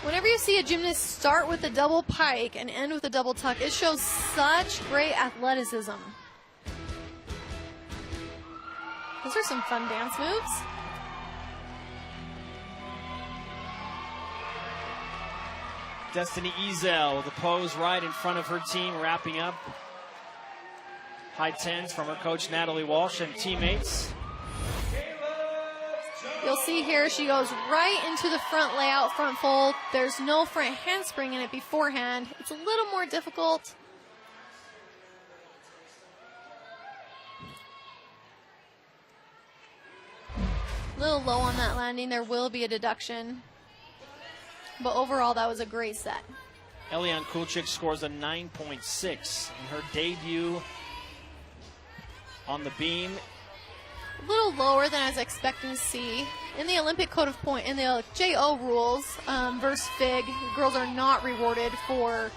Whenever you see a gymnast start with a double pike and end with a double tuck, it shows such great athleticism. Those are some fun dance moves. Destiny Ezel with a pose right in front of her team, wrapping up. High tens from her coach Natalie Walsh and teammates. You'll see here she goes right into the front layout, front fold. There's no front handspring in it beforehand. It's a little more difficult. A little low on that landing. There will be a deduction. But overall, that was a great set. Eliane Kulchik scores a 9.6 in her debut on the beam lower than I was expecting to see. In the Olympic code of point, in the JO rules versus FIG, girls are not rewarded for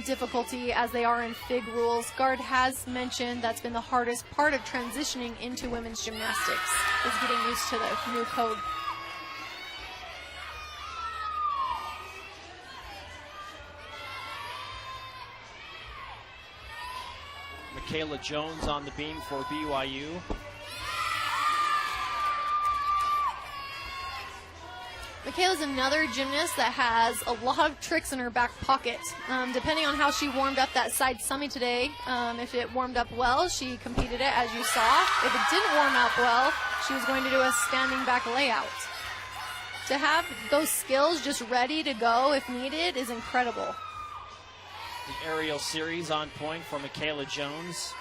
difficulty as they are in FIG rules. Guard has mentioned that's been the hardest part of transitioning into women's gymnastics, is getting used to the new code. Michaela Jones on the beam for BYU. Michaela's another gymnast that has a lot of tricks in her back pocket. Depending on how she warmed up that side summy today, if it warmed up well, she competed it as you saw. If it didn't warm up well, she was going to do a standing back layout. To have those skills just ready to go if needed is incredible. The aerial series on point for Michaela Jones.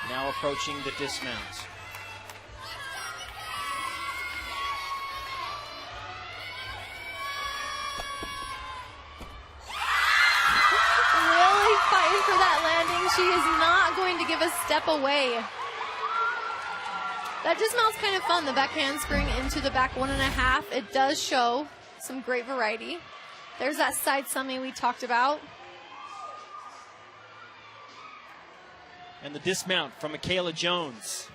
Now approaching the dismount. Really fighting for that landing. She is not going to give a step away. That dismount's kind of fun. The back handspring into the back 1.5. It does show some great variety. There's that side summy we talked about. And the dismount from Michaela Jones.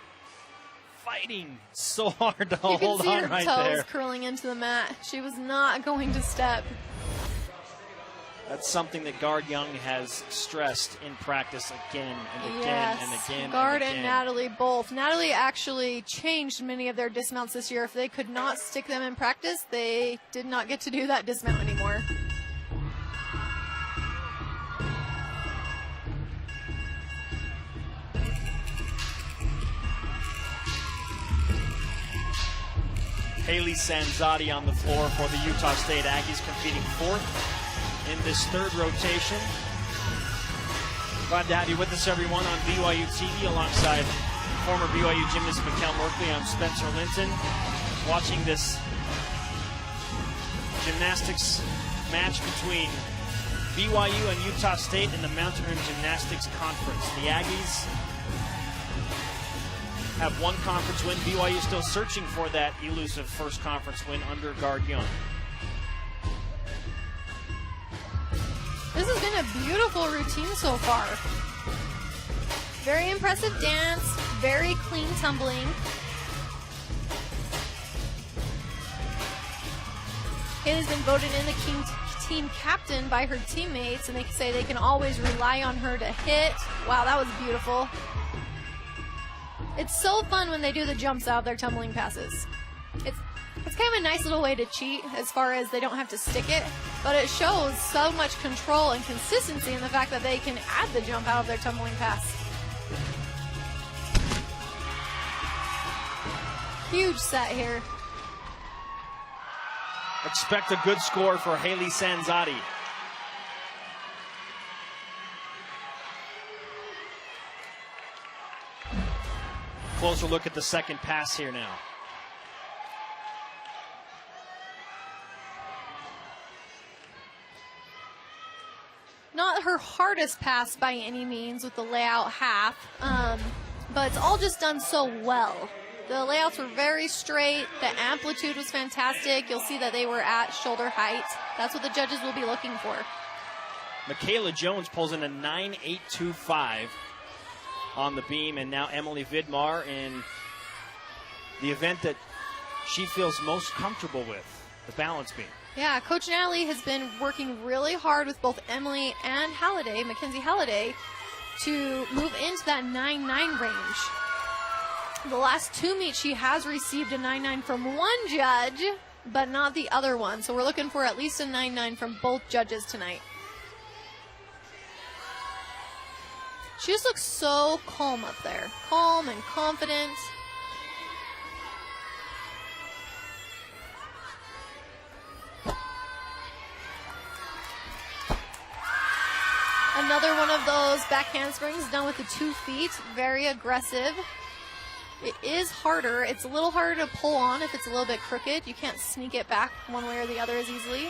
Fighting so hard to You hold can see on her right toes there. curling into the mat. She was not going to step. That's something that Guard Young has stressed in practice again and again Yes, and again. Guard and and Natalie both. Natalie actually changed many of their dismounts this year. If they could not stick them in practice, they did not get to do that dismount anymore. Haley Sanzotti on the floor for the Utah State Aggies, competing fourth in this third rotation. Glad to have you with us, everyone, on BYU TV alongside former BYU gymnast Mikkel Merkley. I'm Spencer Linton, watching this gymnastics match between BYU and Utah State in the Mountain Rim Gymnastics Conference. The Aggies have one conference win. BYU still searching for that elusive first conference win under Guard Young. This has been a beautiful routine so far. Very impressive dance, very clean tumbling. Haley's been voted in the team captain by her teammates, and they say they can always rely on her to hit. Wow, that was beautiful. It's so fun when they do the jumps out of their tumbling passes. It's kind of a nice little way to cheat as far as they don't have to stick it, but it shows so much control and consistency in the fact that they can add the jump out of their tumbling pass. Huge set here. Expect a good score for Haley Sanzotti. Closer look at the second pass here now. Not her hardest pass by any means with the layout half, but it's all just done so well. The layouts were very straight. The amplitude was fantastic. You'll see that they were at shoulder height. That's what the judges will be looking for. Michaela Jones pulls in a 9.825 on the beam, and now Emily Vidmar in the event that she feels most comfortable with, the balance beam. Yeah, Coach Natalie has been working really hard with both Emily and Halliday, Mackenzie Halliday, to move into that 9.9 range. The last two meets, she has received a 9.9 from one judge, but not the other one. So we're looking for at least a 9.9 from both judges tonight. She just looks so calm up there. Calm and confident. Another one of those back handsprings done with the 2 feet. Very aggressive. It is harder. It's a little harder to pull on if it's a little bit crooked. You can't sneak it back one way or the other as easily.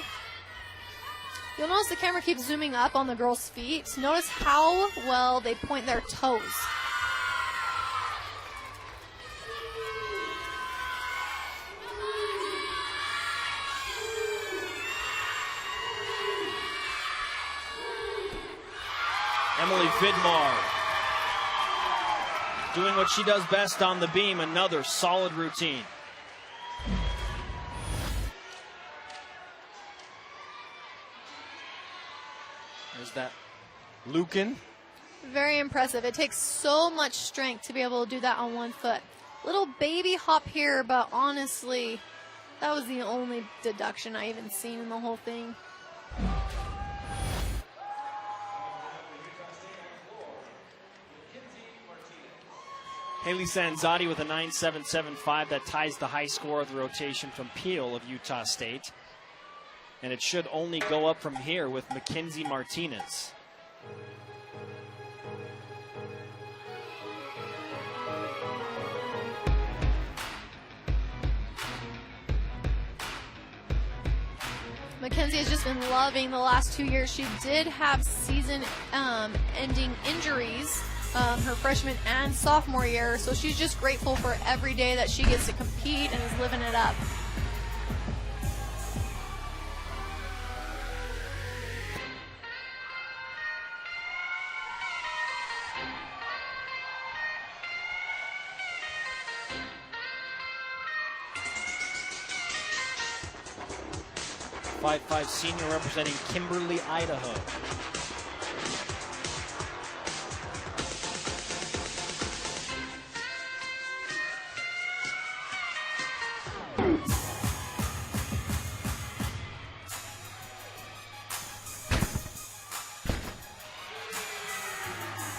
You'll notice the camera keeps zooming up on the girls' feet. Notice how well they point their toes. Emily Vidmar doing what she does best on the beam. Another solid routine. There's that Lucan. Very impressive. It takes so much strength to be able to do that on one foot. Little baby hop here, but honestly, that was the only deduction I even seen in the whole thing. Haley Sanzotti with a 9.775. That ties the high score of the rotation from Peel of Utah State. And it should only go up from here with Mackenzie Martinez. Mackenzie has just been loving the last 2 years. She did have season-ending injuries her freshman and sophomore year, so she's just grateful for every day that she gets to compete and is living it up. .55 senior representing Kimberly, Idaho.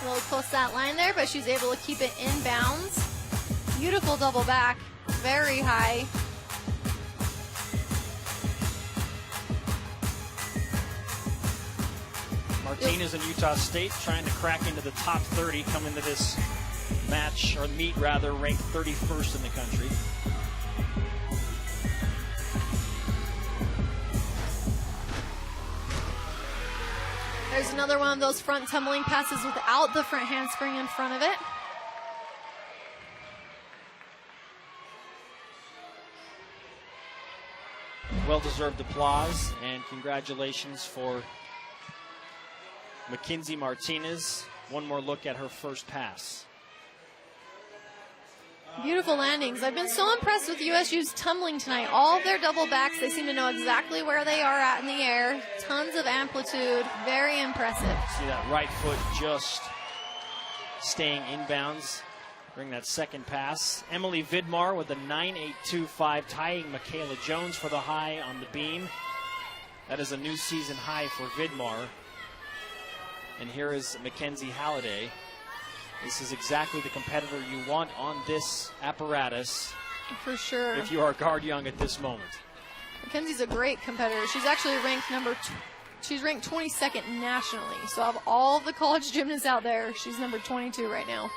A little close to that line there, but she's able to keep it in bounds. Beautiful double back, very high. Martinez in Utah State trying to crack into the top 30, come into this match, or meet rather, ranked 31st in the country. There's another one of those front tumbling passes without the front handspring in front of it. Well-deserved applause and congratulations for Mackenzie Martinez. One more look at her first pass. Beautiful landings. I've been so impressed with USU's tumbling tonight. All of their double backs, they seem to know exactly where they are at in the air. Tons of amplitude. Very impressive. See that right foot just staying inbounds during that second pass. Emily Vidmar with a 9.825, tying Michaela Jones for the high on the beam. That is a new season high for Vidmar. And here is Mackenzie Halliday. This is exactly the competitor you want on this apparatus. For sure. If you are guard young at this moment. Mackenzie's a great competitor. She's actually ranked she's ranked 22nd nationally. So of all the college gymnasts out there, she's number 22 right now.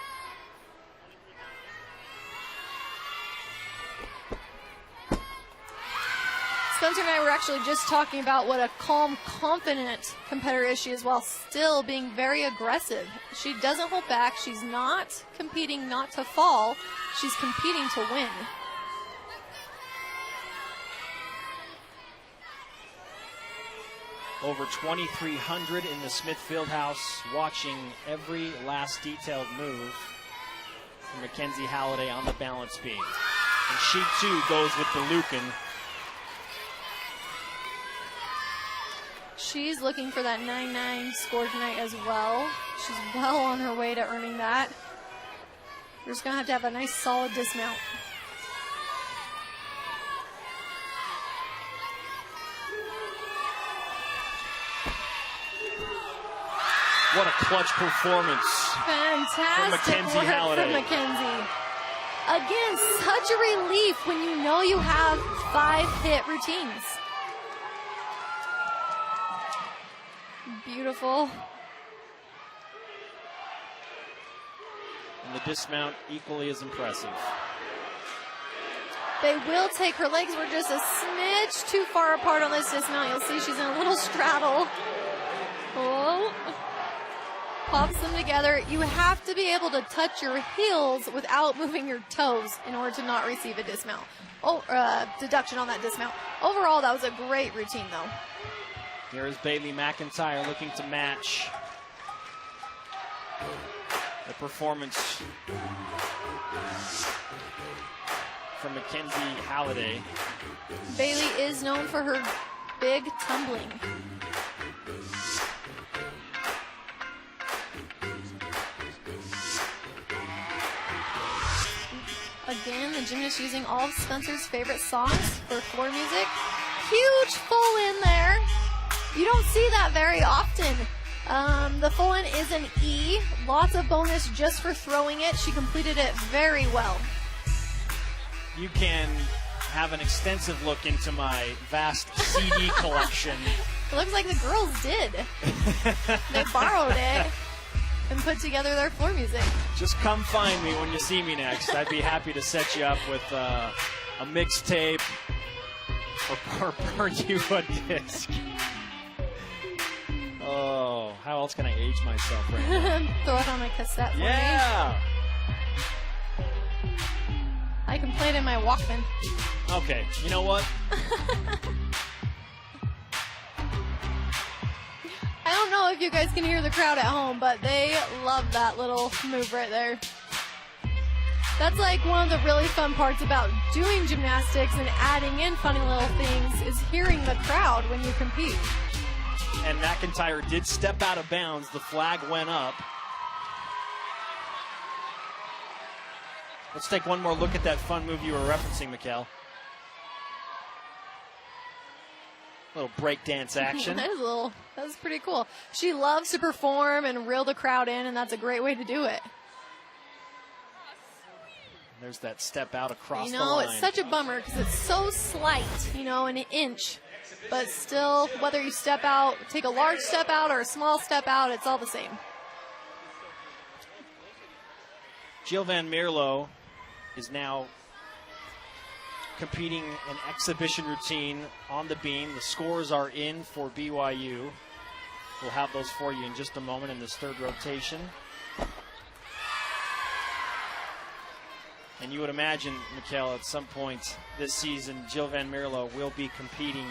Spencer and I were actually just talking about what a calm, confident competitor is she is, while still being very aggressive. She doesn't hold back. She's not competing not to fall. She's competing to win. Over 2,300 in the Smith Fieldhouse watching every last detailed move from Mackenzie Halliday on the balance beam. And she too goes with the Lucan. She's looking for that 9.9 score tonight as well. She's well on her way to earning that. We're just going to have a nice solid dismount. What a clutch performance. Fantastic from Mackenzie work Halliday. from Mackenzie. Again, such a relief when you know you have 5 hit routines. Beautiful. And the dismount equally as impressive. They will take, her legs were just a smidge too far apart on this dismount. You'll see she's in a little straddle. Oh. Pops them together. You have to be able to touch your heels without moving your toes in order to not receive a dismount. Deduction on that dismount. Overall, that was a great routine, though. Here is Bailey McIntyre looking to match The performance from Mackenzie Halliday. Bailey is known for her big tumbling. Again, the gymnast using all of Spencer's favorite songs for floor music. Huge full in there. You don't see that very often. The full in is an E. Lots of bonus just for throwing it. She completed it very well. You can have an extensive look into my vast CD collection. It looks like the girls did. They borrowed it and put together their floor music. Just come find me when you see me next. I'd be happy to set you up with a mixtape or burn you a disc. Oh, how else can I age myself right now? Throw it on a cassette for me. Yeah! I can play it in my Walkman. Okay, you know what? I don't know if you guys can hear the crowd at home, but they love that little move right there. That's like one of the really fun parts about doing gymnastics and adding in funny little things is hearing the crowd when you compete. And McIntyre did step out of bounds. The flag went up. Let's take one more look at that fun move you were referencing, Mikkel. Little breakdance action. That was pretty cool. She loves to perform and reel the crowd in, and that's a great way to do it. There's that step out across the line. You know, it's such a bummer because it's so slight, you know, an inch. But still, whether you step out, take a large step out or a small step out, it's all the same. Jill Van Mierlo is now competing an exhibition routine on the beam. The scores are in for BYU. We'll have those for you in just a moment in this third rotation. And you would imagine, Mikkel, at some point this season, Jill Van Mierlo will be competing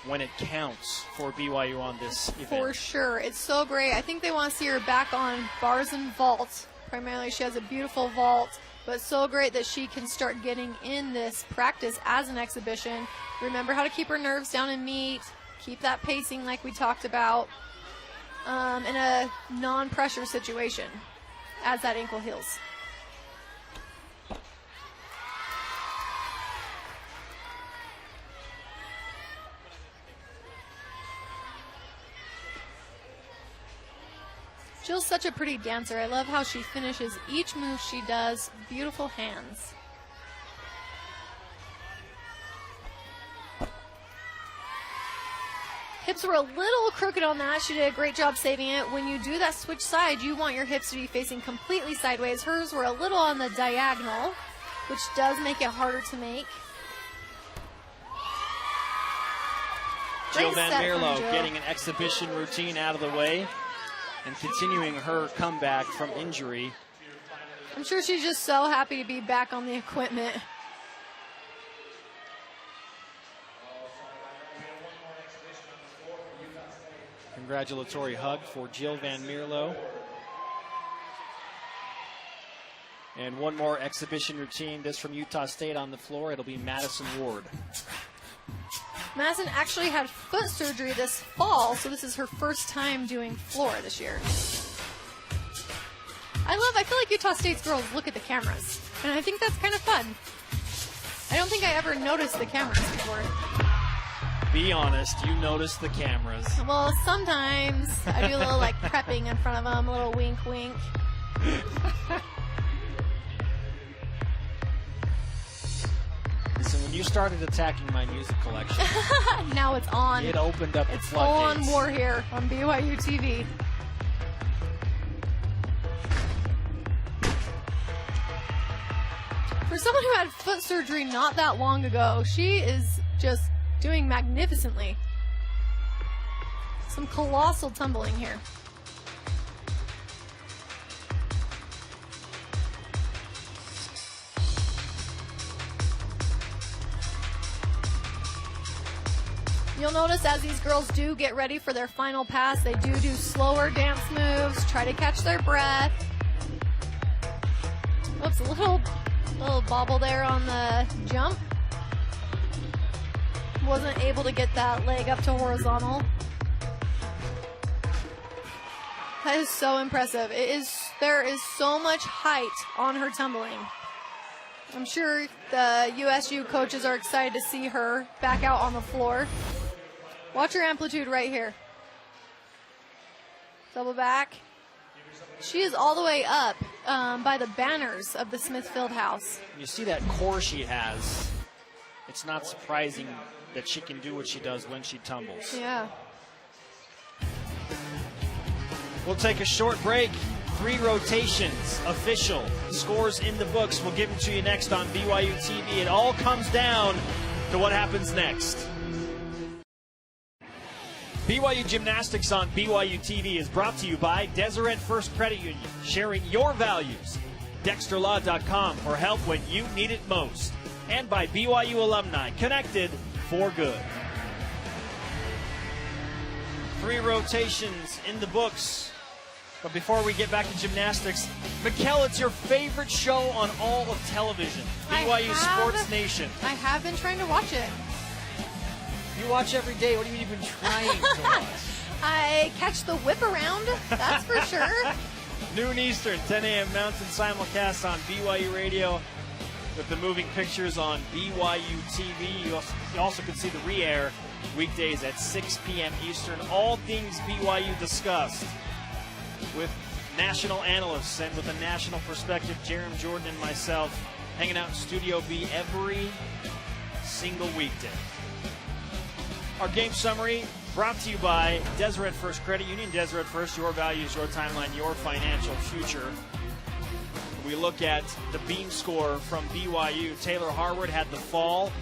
when it counts for BYU on this event. For sure. It's so great. I think they want to see her back on bars and vault. Primarily, she has a beautiful vault, but so great that she can start getting in this practice as an exhibition. Remember how to keep her nerves down and meet, keep that pacing like we talked about, in a non-pressure situation as that ankle heals. Jill's such a pretty dancer. I love how she finishes each move she does. Beautiful hands. Hips were a little crooked on that. She did a great job saving it. When you do that switch side, you want your hips to be facing completely sideways. Hers were a little on the diagonal, which does make it harder to make. Jill Van Mierlo getting an exhibition routine out of the way and continuing her comeback from injury. I'm sure she's just so happy to be back on the equipment. Congratulatory hug for Jill Van Mierlo. And one more exhibition routine, this from Utah State on the floor. It'll be Madison Ward. Madison actually had foot surgery this fall, so this is her first time doing floor this year. I feel like Utah State's girls look at the cameras, and I think that's kind of fun. I don't think I ever noticed the cameras before. Be honest, you notice the cameras. Well, sometimes I do a little like prepping in front of them, a little wink wink. Listen, when you started attacking my music collection, now it's on. It opened up the floodgates. It's full on war here on BYU TV. For someone who had foot surgery not that long ago, she is just doing magnificently. Some colossal tumbling here. You'll notice as these girls do get ready for their final pass, they do slower dance moves, try to catch their breath. Oops, a little bobble there on the jump. Wasn't able to get that leg up to horizontal. That is so impressive. There is so much height on her tumbling. I'm sure the USU coaches are excited to see her back out on the floor. Watch her amplitude right here. Double back. She is all the way up by the banners of the Smithfield House. You see that core she has. It's not surprising that she can do what she does when she tumbles. Yeah. We'll take a short break. 3 rotations, official, scores in the books. We'll give them to you next on BYU TV. It all comes down to what happens next. BYU Gymnastics on BYU TV is brought to you by Deseret First Credit Union, sharing your values. DexterLaw.com for help when you need it most. And by BYU alumni, connected for good. 3 rotations in the books. But before we get back to gymnastics, Mikkel, it's your favorite show on all of television, BYU Sports Nation. I have been trying to watch it. You watch every day. What do you mean you've been trying to watch? I catch the whip around, that's for sure. Noon Eastern, 10 a.m. Mountain simulcast on BYU Radio with the moving pictures on BYU TV. You also can see the re-air weekdays at 6 p.m. Eastern. All things BYU discussed with national analysts and with a national perspective. Jerem Jordan and myself hanging out in Studio B every single weekday. Our game summary brought to you by Deseret First Credit Union. Deseret First, your values, your timeline, your financial future. We look at the beam score from BYU. Taylor Harwood had the fall,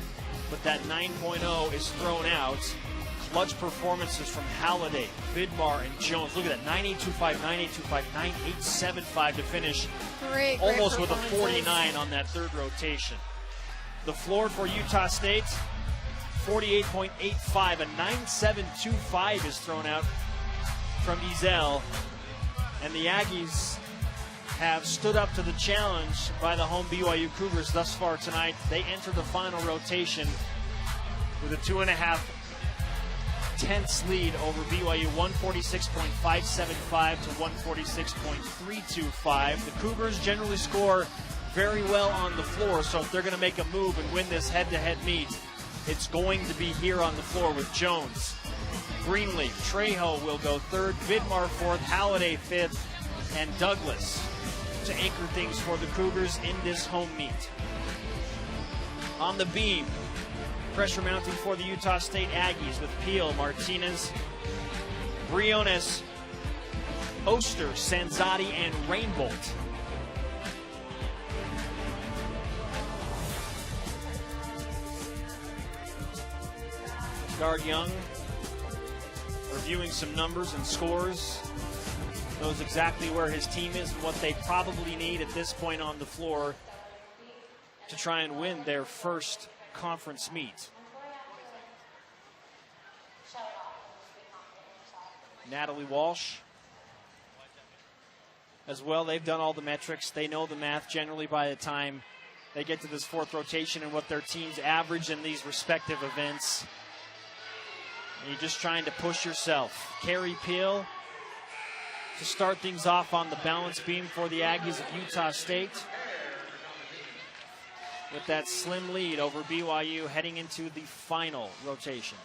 but that 9.0 is thrown out. Clutch performances from Halliday, Vidmar, and Jones. Look at that, 9.825, 9.825, 9.875 to finish. Great almost with a 49 on that 3rd rotation. The floor for Utah State, 48.85, a 9.725 is thrown out from Ezel. And the Aggies have stood up to the challenge by the home BYU Cougars thus far tonight. They enter the final rotation with a 2.5 tenths lead over BYU, 146.575 to 146.325. The Cougars generally score very well on the floor, so if they're going to make a move and win this head-to-head meet, it's going to be here on the floor with Jones, Greenleaf, Trejo will go 3rd, Vidmar 4th, Halliday 5th, and Douglas to anchor things for the Cougars in this home meet. On the beam, pressure mounting for the Utah State Aggies with Peel, Martinez, Briones, Oster, Sanzati, and Rainbolt. Guard Young reviewing some numbers and scores. Knows exactly where his team is and what they probably need at this point on the floor to try and win their first conference meet. Natalie Walsh as well. They've done all the metrics. They know the math generally by the time they get to this 4th rotation and what their teams average in these respective events. And you're just trying to push yourself. Carrie Peel to start things off on the balance beam for the Aggies of Utah State, with that slim lead over BYU heading into the final rotation.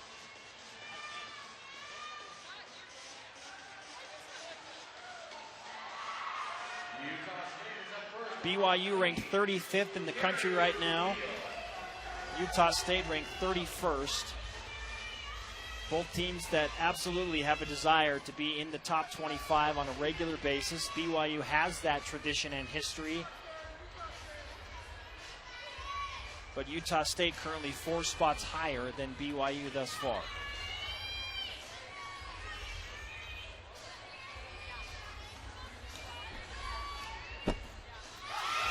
BYU ranked 35th in the country right now. Utah State ranked 31st. Both teams that absolutely have a desire to be in the top 25 on a regular basis. BYU has that tradition and history. But Utah State currently 4 spots higher than BYU thus far.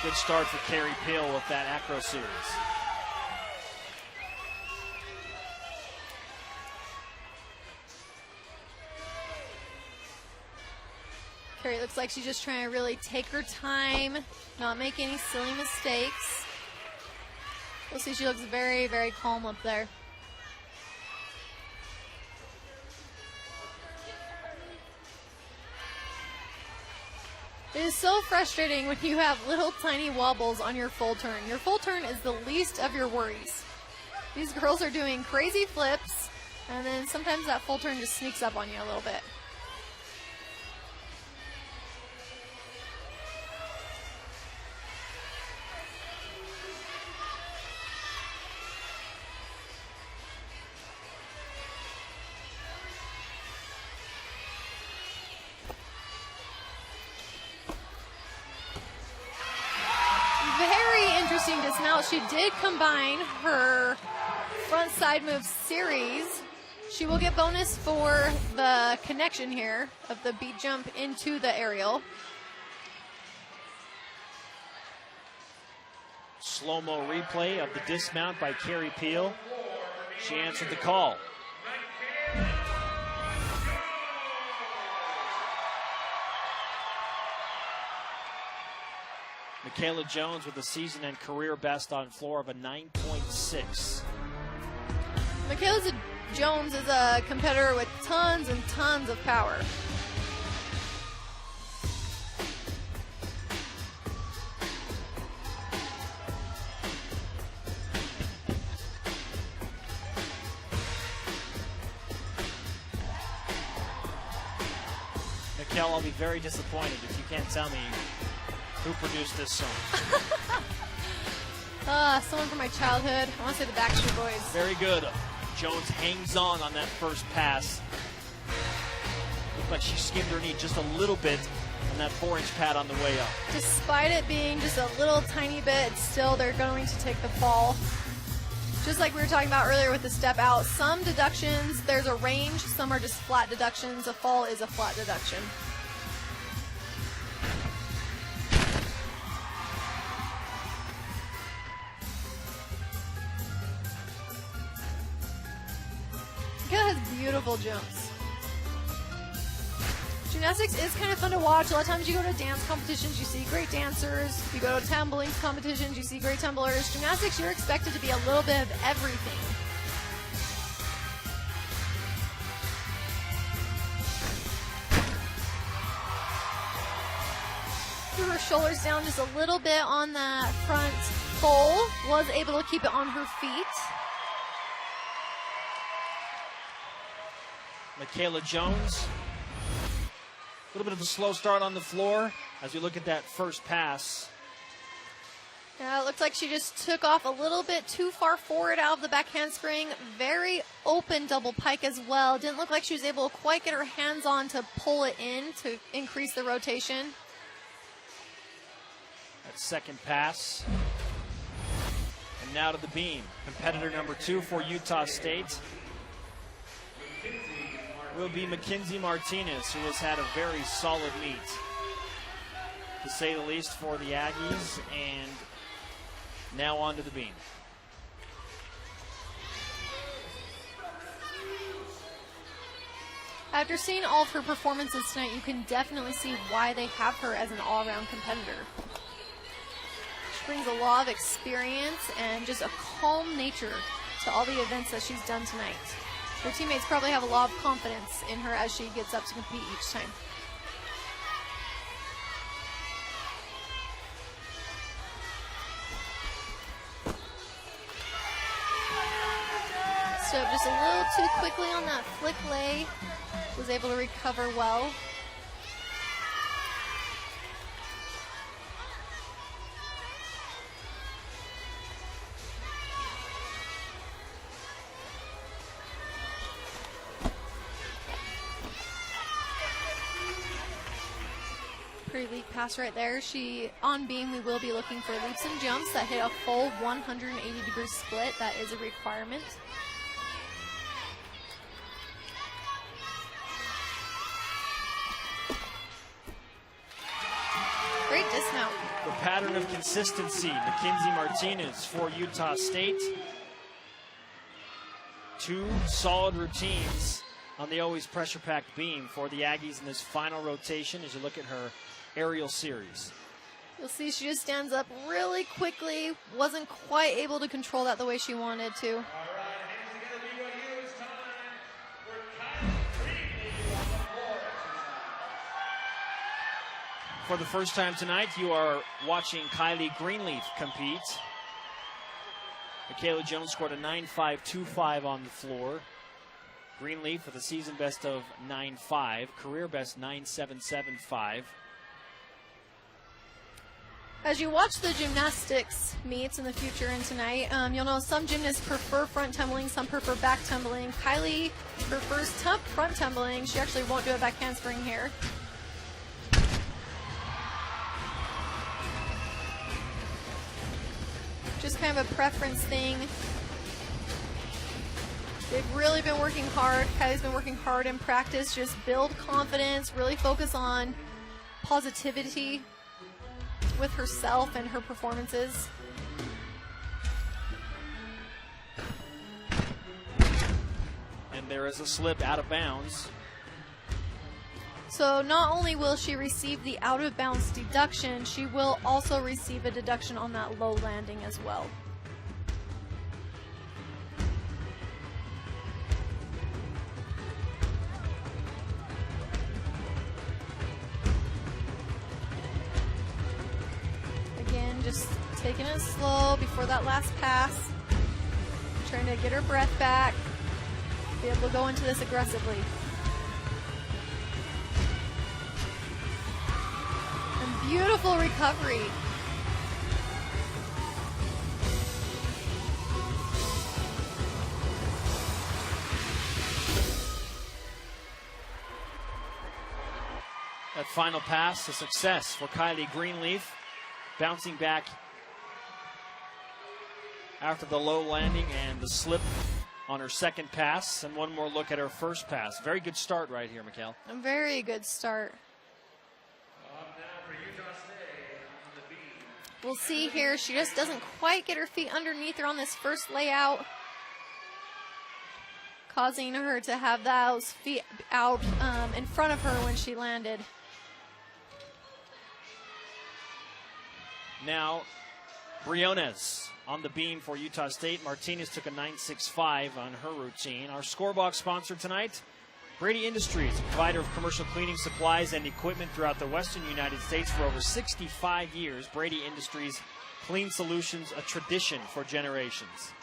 Good start for Carrie Peel with that acro series. Great, looks like she's just trying to really take her time, not make any silly mistakes. We'll see, she looks very, very calm up there. It is so frustrating when you have little tiny wobbles on your full turn. Your full turn is the least of your worries. These girls are doing crazy flips, and then sometimes that full turn just sneaks up on you a little bit. Interesting dismount. She did combine her front side move series. She will get bonus for the connection here of the beat jump into the aerial. Slow-mo replay of the dismount by Carrie Peel. She answered the call. Michaela Jones with a season and career best on floor of a 9.6. Michaela Jones is a competitor with tons and tons of power. Michaela, I'll be very disappointed if you can't tell me who produced this song. Someone from my childhood. I want to say the Backstreet Boys. Very good. Jones hangs on that first pass. Looked like she skimmed her knee just a little bit on that 4-inch pad on the way up. Despite it being just a little tiny bit, still they're going to take the fall. Just like we were talking about earlier with the step out, some deductions, there's a range. Some are just flat deductions. A fall is a flat deduction. Has beautiful jumps. Gymnastics is kind of fun to watch. A lot of times you go to dance competitions, you see great dancers. You go to tumbling competitions, you see great tumblers. Gymnastics, you're expected to be a little bit of everything. Threw her shoulders down just a little bit on that front pole. Was able to keep it on her feet. Michaela Jones, a little bit of a slow start on the floor as we look at that first pass. Yeah, it looks like she just took off a little bit too far forward out of the back handspring. Very open double pike as well. Didn't look like she was able to quite get her hands on to pull it in to increase the rotation. That second pass. And now to the beam. Competitor number 2 for Utah State will be Mackenzie Martinez, who has had a very solid meet, to say the least, for the Aggies. And now on to the beam. After seeing all of her performances tonight, you can definitely see why they have her as an all-around competitor. She brings a lot of experience and just a calm nature to all the events that she's done tonight. Her teammates probably have a lot of confidence in her as she gets up to compete each time. Stood up just a little too quickly on that flick lay. Was able to recover well. Pretty leap pass right there. She, on beam, we will be looking for leaps and jumps that hit a full 180-degree split. That is a requirement. Great dismount. The pattern of consistency, Mackenzie Martinez for Utah State. 2 solid routines on the always pressure-packed beam for the Aggies in this final rotation as you look at her aerial series. You'll see she just stands up really quickly. Wasn't quite able to control that the way she wanted to. For the first time tonight, you are watching Kylie Greenleaf compete. Michaela Jones scored a 9.525 on the floor. Greenleaf with a season best of 9.5, career best 9.775. As you watch the gymnastics meets in the future and tonight, you'll know some gymnasts prefer front tumbling, some prefer back tumbling. Kylie prefers front tumbling. She actually won't do a back handspring here. Just kind of a preference thing. They've really been working hard. Kylie's been working hard in practice. Just build confidence, really focus on positivity with herself and her performances. And there is a slip out of bounds. So not only will she receive the out of bounds deduction, she will also receive a deduction on that low landing as well. Again, just taking it slow before that last pass. Trying to get her breath back. Be able to go into this aggressively. And beautiful recovery. That final pass, a success for Kylie Greenleaf. Bouncing back after the low landing and the slip on her second pass. And one more look at her first pass. Very good start right here, Mikkel. A very good start. We'll see here, she just doesn't quite get her feet underneath her on this first layout, causing her to have those feet out in front of her when she landed. Now, Briones on the beam for Utah State. Martinez took a 9.65 on her routine. Our scorebox sponsor tonight, Brady Industries, a provider of commercial cleaning supplies and equipment throughout the western United States for over 65 years. Brady Industries, clean solutions, a tradition for generations.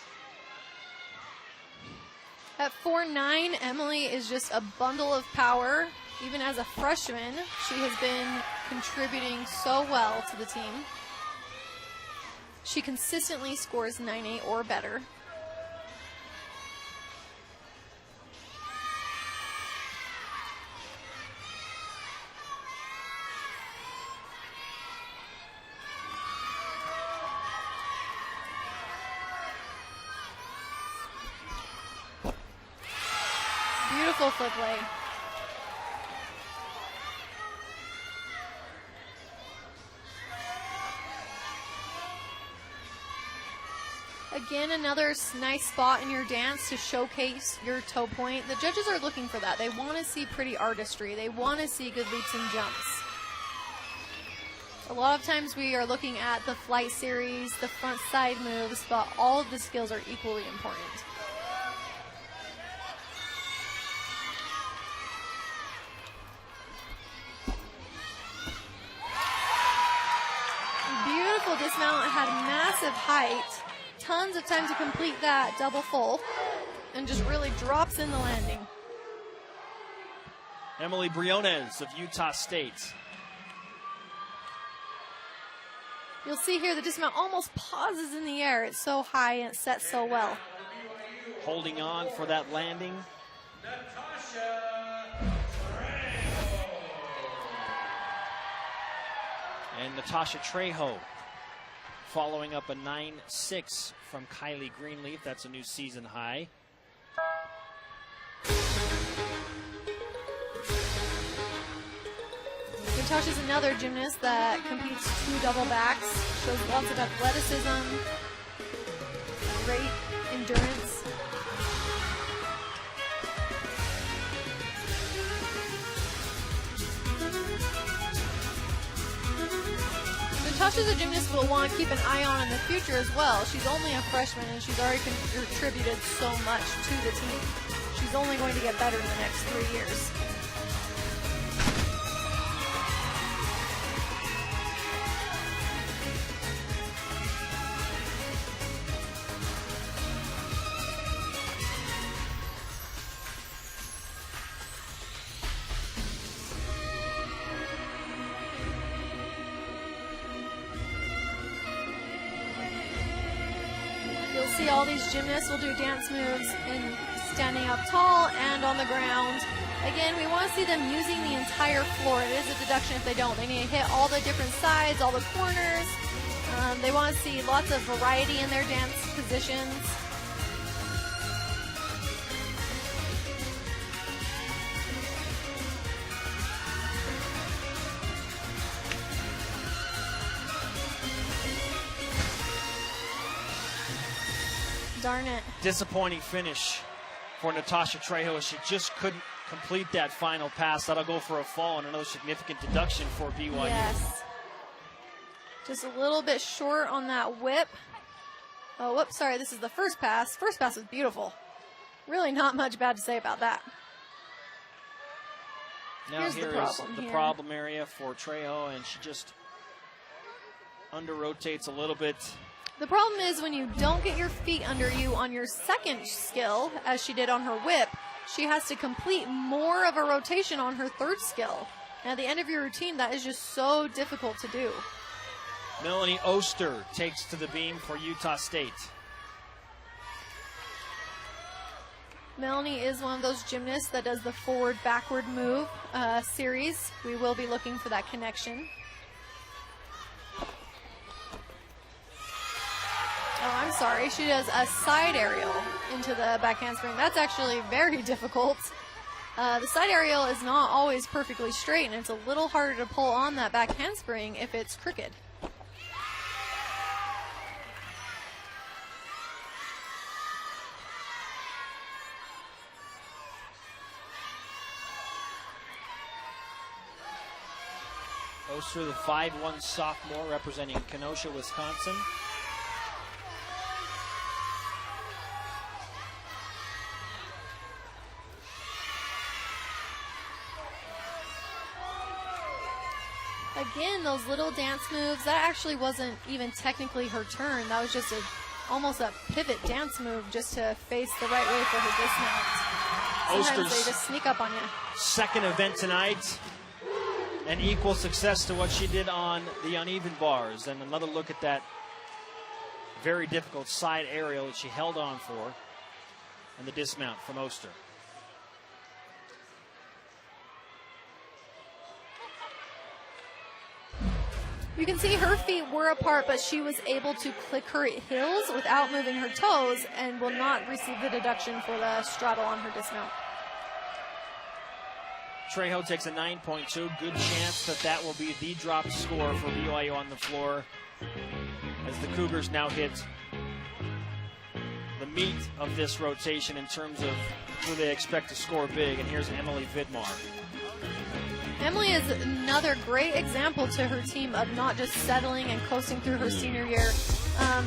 At 4'9", Emily is just a bundle of power. Even as a freshman, she has been contributing so well to the team. She consistently scores 9.8 or better. Beautiful flip lay. Again, another nice spot in your dance to showcase your toe point. The judges are looking for that. They want to see pretty artistry. They want to see good leaps and jumps. A lot of times we are looking at the flight series, the front side moves, but all of the skills are equally important. Beautiful dismount, had massive height. Tons of time to complete that double full, and just really drops in the landing. Emily Briones of Utah State. You'll see here the dismount almost pauses in the air. It's so high and it's set so well. Holding on for that landing. And Natasha Trejo following up a 9.6 from Kylie Greenleaf. That's a new season high. Natasha's another gymnast that competes two double backs, shows lots of athleticism, great endurance. Natasha's a gymnast we'll want to keep an eye on in the future as well. She's only a freshman, and she's already contributed so much to the team. She's only going to get better in the next 3 years. You'll see all these gymnasts will do dance moves in standing up tall and on the ground. Again, we want to see them using the entire floor. It is a deduction if they don't. They need to hit all the different sides, all the corners. They want to see lots of variety in their dance positions. Darn it. Disappointing finish for Natasha Trejo as she just couldn't complete that final pass. That'll go for a fall and another significant deduction for BYU. Yes. Just a little bit short on that whip. Oh, whoops, sorry, this is the first pass. First pass was beautiful. Really not much bad to say about that. Now Here's here is the problem area for Trejo, and she just under-rotates a little bit. The problem is when you don't get your feet under you on your second skill, as she did on her whip, she has to complete more of a rotation on her third skill. And at the end of your routine, that is just so difficult to do. Melanie Oster takes to the beam for Utah State. Melanie is one of those gymnasts that does the forward-backward move series. We will be looking for that connection. Oh, I'm sorry. She does a side aerial into the back handspring. That's actually very difficult. The side aerial is not always perfectly straight, and it's a little harder to pull on that back handspring if it's crooked. Oster, the 5'1" sophomore representing Kenosha, Wisconsin. Again, those little dance moves, that actually wasn't even technically her turn. That was just almost a pivot dance move just to face the right way for her dismount. Sometimes they just sneak up on you. Second event tonight, and equal success to what she did on the uneven bars. And another look at that very difficult side aerial that she held on for, and the dismount from Oster. You can see her feet were apart, but she was able to click her heels without moving her toes and will not receive the deduction for the straddle on her dismount. Trejo takes a 9.2. Good chance that that will be the drop score for BYU on the floor as the Cougars now hit the meat of this rotation in terms of who they expect to score big. And here's Emily Vidmar. Emily is another great example to her team of not just settling and coasting through her senior year.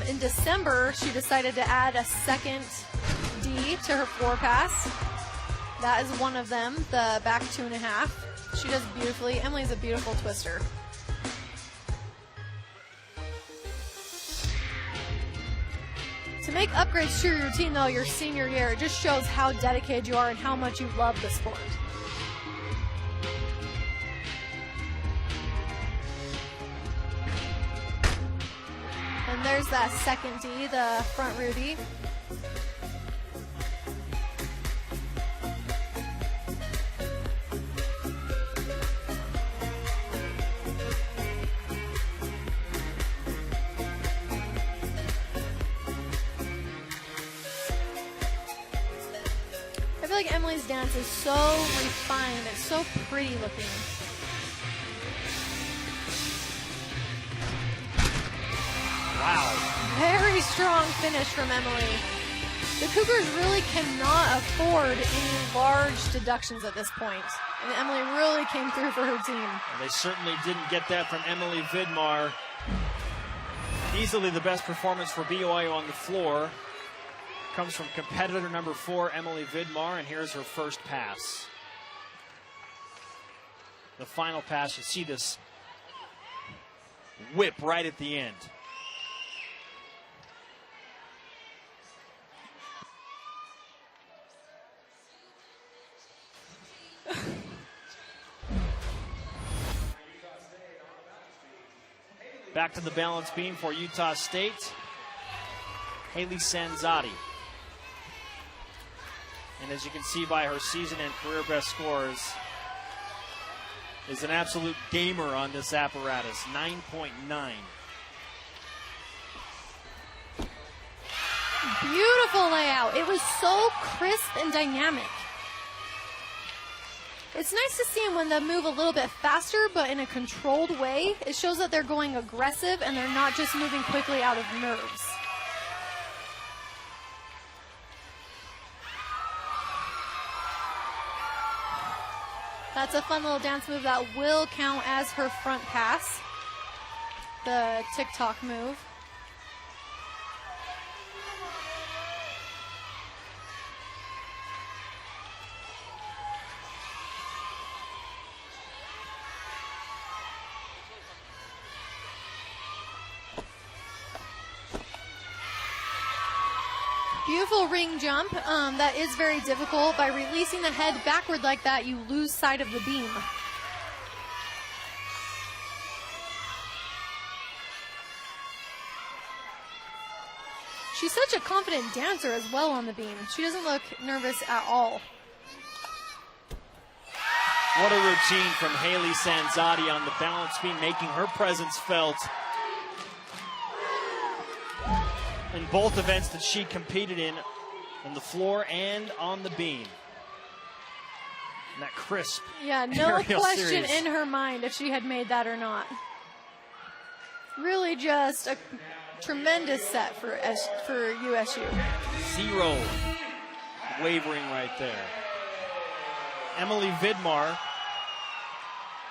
In December, she decided to add a second D to her floor pass. That is one of them, the back 2.5. She does beautifully. Emily's a beautiful twister. To make upgrades to your routine, though, your senior year, it just shows how dedicated you are and how much you love the sport. And there's that second D, the front Rudy. I feel like Emily's dance is so refined. It's so pretty looking. Wow. Very strong finish from Emily. The Cougars really cannot afford any large deductions at this point. And Emily really came through for her team. And they certainly didn't get that from Emily Vidmar. Easily the best performance for BYU on the floor comes from competitor number 4, Emily Vidmar, and here's her first pass. The final pass, you see this whip right at the end. Back to the balance beam for Utah State, Haley Sanzati. And as you can see by her season and career best scores, is an absolute gamer on this apparatus, 9.9. Beautiful layout. It was so crisp and dynamic. It's nice to see them when they move a little bit faster, but in a controlled way. It shows that they're going aggressive and they're not just moving quickly out of nerves. That's a fun little dance move that will count as her front pass. The TikTok move. Beautiful ring jump. That is very difficult. By releasing the head backward like that, you lose sight of the beam. She's such a confident dancer as well on the beam. She doesn't look nervous at all. What a routine from Haley Sanzati on the balance beam, making her presence felt in both events that she competed in, on the floor and on the beam. And that crisp. Yeah, no question series in her mind if she had made that or not. Really just a tremendous set for USU. Zero wavering right there. Emily Vidmar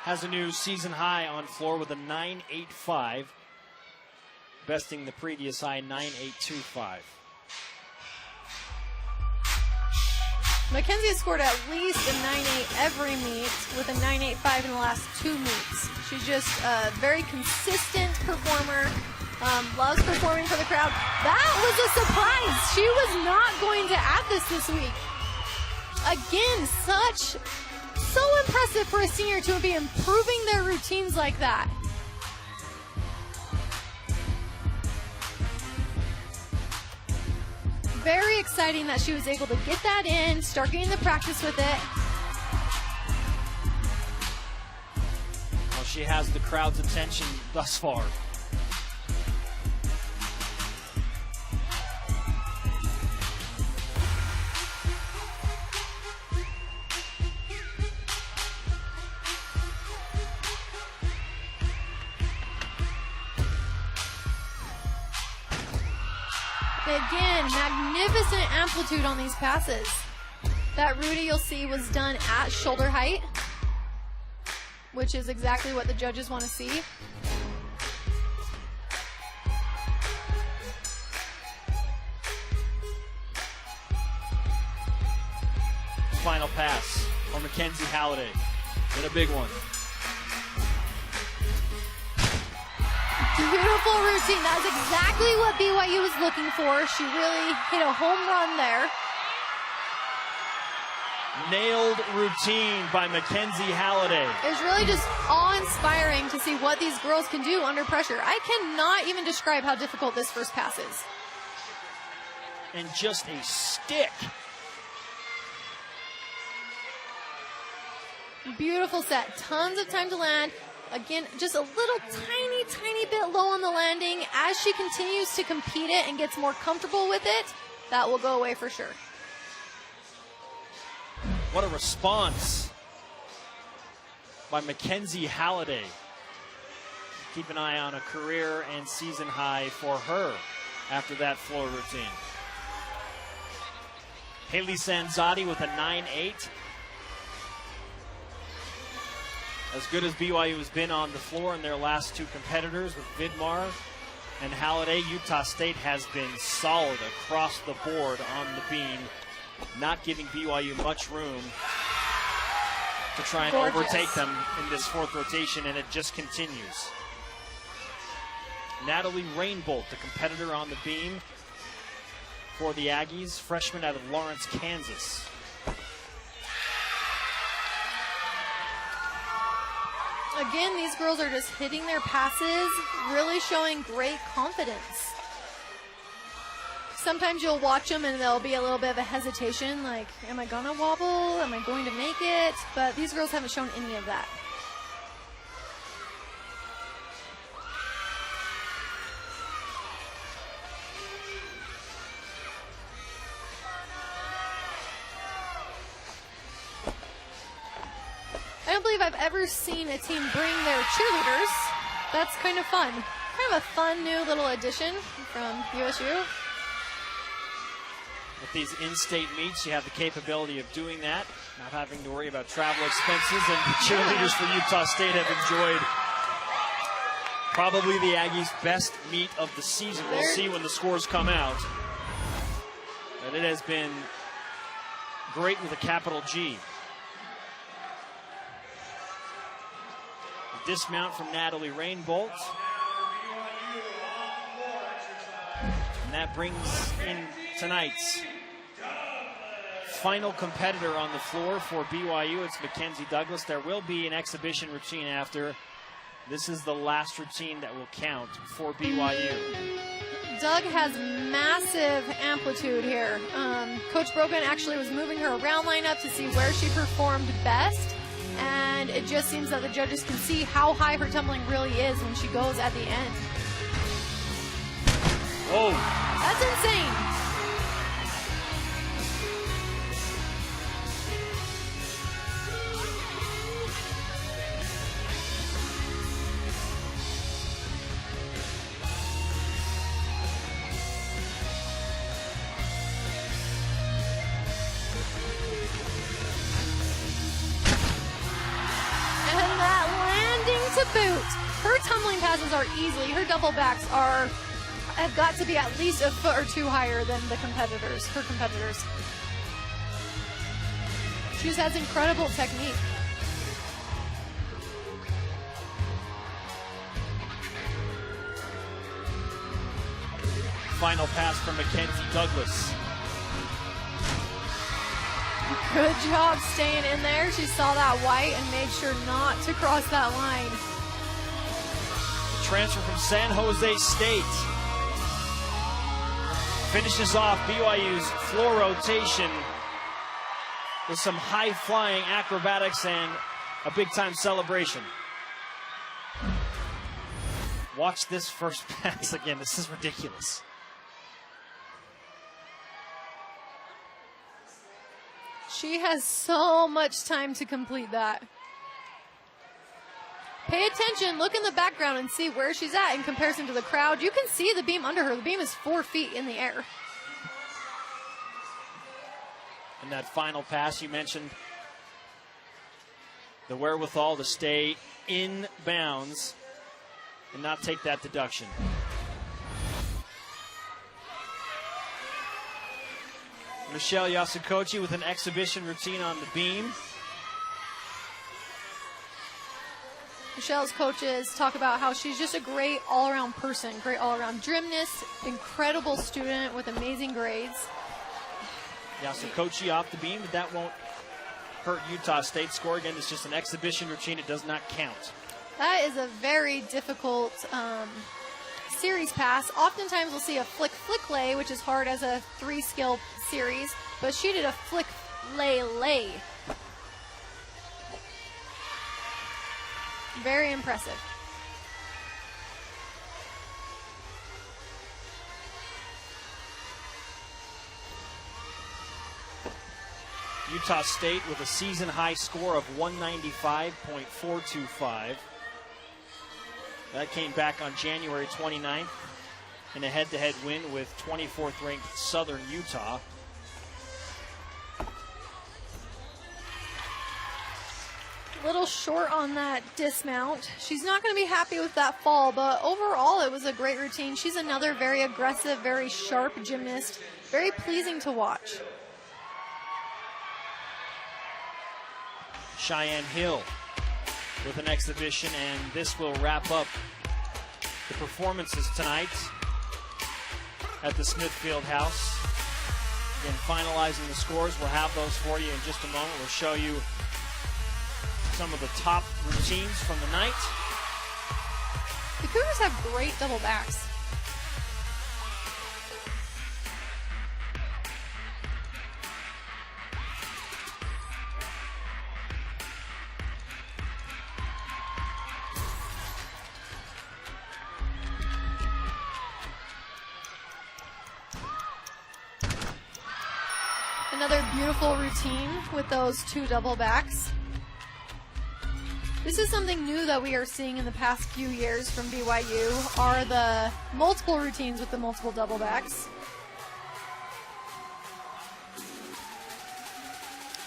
has a new season high on floor with a 9.85. Besting the previous high, 9.825. Mackenzie has scored at least a 9.8 every meet with a 9.85 in the last 2 meets. She's just a very consistent performer, loves performing for the crowd. That was a surprise. She was not going to add this week. Again, so impressive for a senior to be improving their routines like that. Very exciting that she was able to get that in, start getting the practice with it. Well, she has the crowd's attention thus far. Again, magnificent amplitude on these passes. That Rudy you'll see was done at shoulder height, which is exactly what the judges want to see. Final pass for Mackenzie Halliday. And a big one. Beautiful routine. That's exactly what BYU was looking for. She really hit a home run there. Nailed routine by Mackenzie Halliday. It was really just awe-inspiring to see what these girls can do under pressure. I cannot even describe how difficult this first pass is. And just a stick. Beautiful set. Tons of time to land. Again, just a little tiny bit low on the landing. As she continues to compete it and gets more comfortable with it, that will go away for sure. What a response by Mackenzie Halliday. Keep an eye on a career and season high for her after that floor routine. Haley Sanzati with a 9.8. As good as BYU has been on the floor in their last 2 competitors with Vidmar and Halliday. Utah State has been solid across the board on the beam, not giving BYU much room to try and overtake them in this fourth rotation, and it just continues. Natalie Rainbolt, the competitor on the beam for the Aggies, freshman out of Lawrence, Kansas. Again, these girls are just hitting their passes, really showing great confidence. Sometimes you'll watch them and there'll be a little bit of a hesitation, like, am I gonna wobble? Am I going to make it? But these girls haven't shown any of that. I don't believe I've ever seen a team bring their cheerleaders. That's kind of fun. Kind of a fun new little addition from USU. With these in-state meets, you have the capability of doing that, not having to worry about travel expenses, and the cheerleaders for Utah State have enjoyed probably the Aggies' best meet of the season. We'll see when the scores come out. But it has been great with a capital G. Dismount from Natalie Rainbolt. And that brings in tonight's final competitor on the floor for BYU. It's Mackenzie Douglas. There will be an exhibition routine after. This is the last routine that will count for BYU. Doug has massive amplitude here. Coach Brogan actually was moving her around lineup to see where she performed best. And it just seems that the judges can see how high her tumbling really is when she goes at the end. Whoa. That's insane. To boot. Her tumbling passes are easily, her double backs have got to be at least a foot or two higher than her competitors. She just has incredible technique. Final pass from Mackenzie Douglas. Good job staying in there. She saw that white and made sure not to cross that line. Transfer from San Jose State finishes off BYU's floor rotation with some high-flying acrobatics and a big-time celebration. Watch this first pass again. This is ridiculous. She has so much time to complete that. Pay attention, look in the background and see where she's at in comparison to the crowd. You can see the beam under her. The beam is 4 feet in the air. And that final pass, you mentioned the wherewithal to stay in bounds and not take that deduction. Michelle Yasukochi with an exhibition routine on the beam. Michelle's coaches talk about how she's just a great all-around person, great all-around gymnast, incredible student with amazing grades. Yasukochi off the beam, but that won't hurt Utah State's score. Again, it's just an exhibition routine. It does not count. That is a very difficult series pass. Oftentimes we'll see a flick lay, which is hard as a 3-skill series, but she did a flick lay. Very impressive. Utah State with a season high score of 195.425. That came back on January 29th in a head-to-head win with 24th ranked Southern Utah. Little short on that dismount. She's not going to be happy with that fall, but overall it was a great routine. She's another very aggressive, very sharp gymnast. Very pleasing to watch. Cheyenne Hill with an exhibition, and this will wrap up the performances tonight at the Smithfield House. Again, finalizing the scores. We'll have those for you in just a moment. We'll show you some of the top routines from the night. The Cougars have great double backs. Another beautiful routine with those two double backs. This is something new that we are seeing in the past few years from BYU, are the multiple routines with the multiple double backs.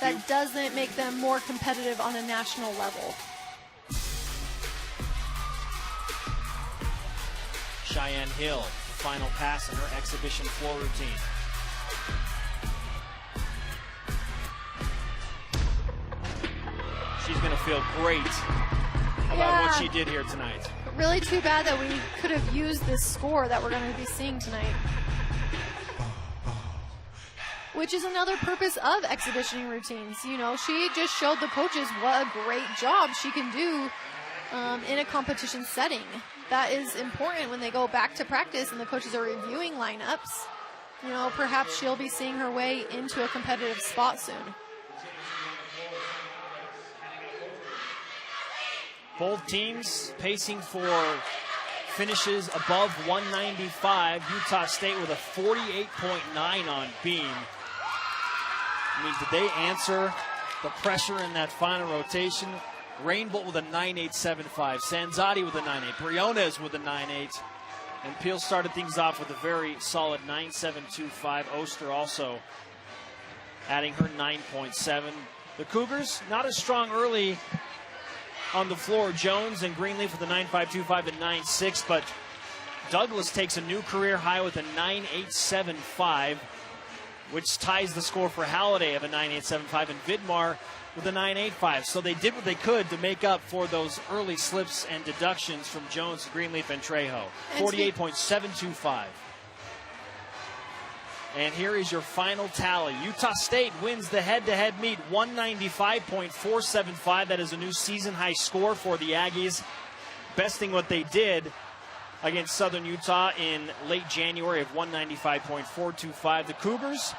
That doesn't make them more competitive on a national level. Cheyenne Hill, final pass in her exhibition floor routine. She's going to feel great about what she did here tonight. Really too bad that we could have used this score that we're going to be seeing tonight. Which is another purpose of exhibitioning routines. You know, she just showed the coaches what a great job she can do in a competition setting. That is important when they go back to practice and the coaches are reviewing lineups. You know, perhaps she'll be seeing her way into a competitive spot soon. Both teams pacing for finishes above 195. Utah State with a 48.9 on beam. I mean, did they answer the pressure in that final rotation? Rainbolt with a 9.875. Sanzati with a 9.8. Briones with a 9.8. And Peel started things off with a very solid 9.725. Oster also adding her 9.7. The Cougars, not as strong early on the floor. Jones and Greenleaf with a 9.525 and 9.6, but Douglas takes a new career high with a 9.875, which ties the score for Halliday of a 9.875, and Vidmar with a 9.85. So they did what they could to make up for those early slips and deductions from Jones, Greenleaf, and Trejo. 48.725. And here is your final tally. Utah State wins the head-to-head meet, 195.475. That is a new season-high score for the Aggies, besting what they did against Southern Utah in late January of 195.425. The Cougars,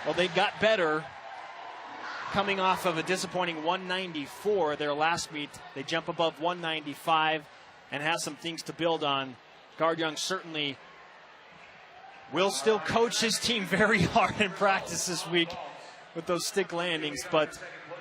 well, they got better coming off of a disappointing 194 their last meet. They jump above 195 and have some things to build on. Guard Young certainly will still coach his team very hard in practice this week with those stick landings, but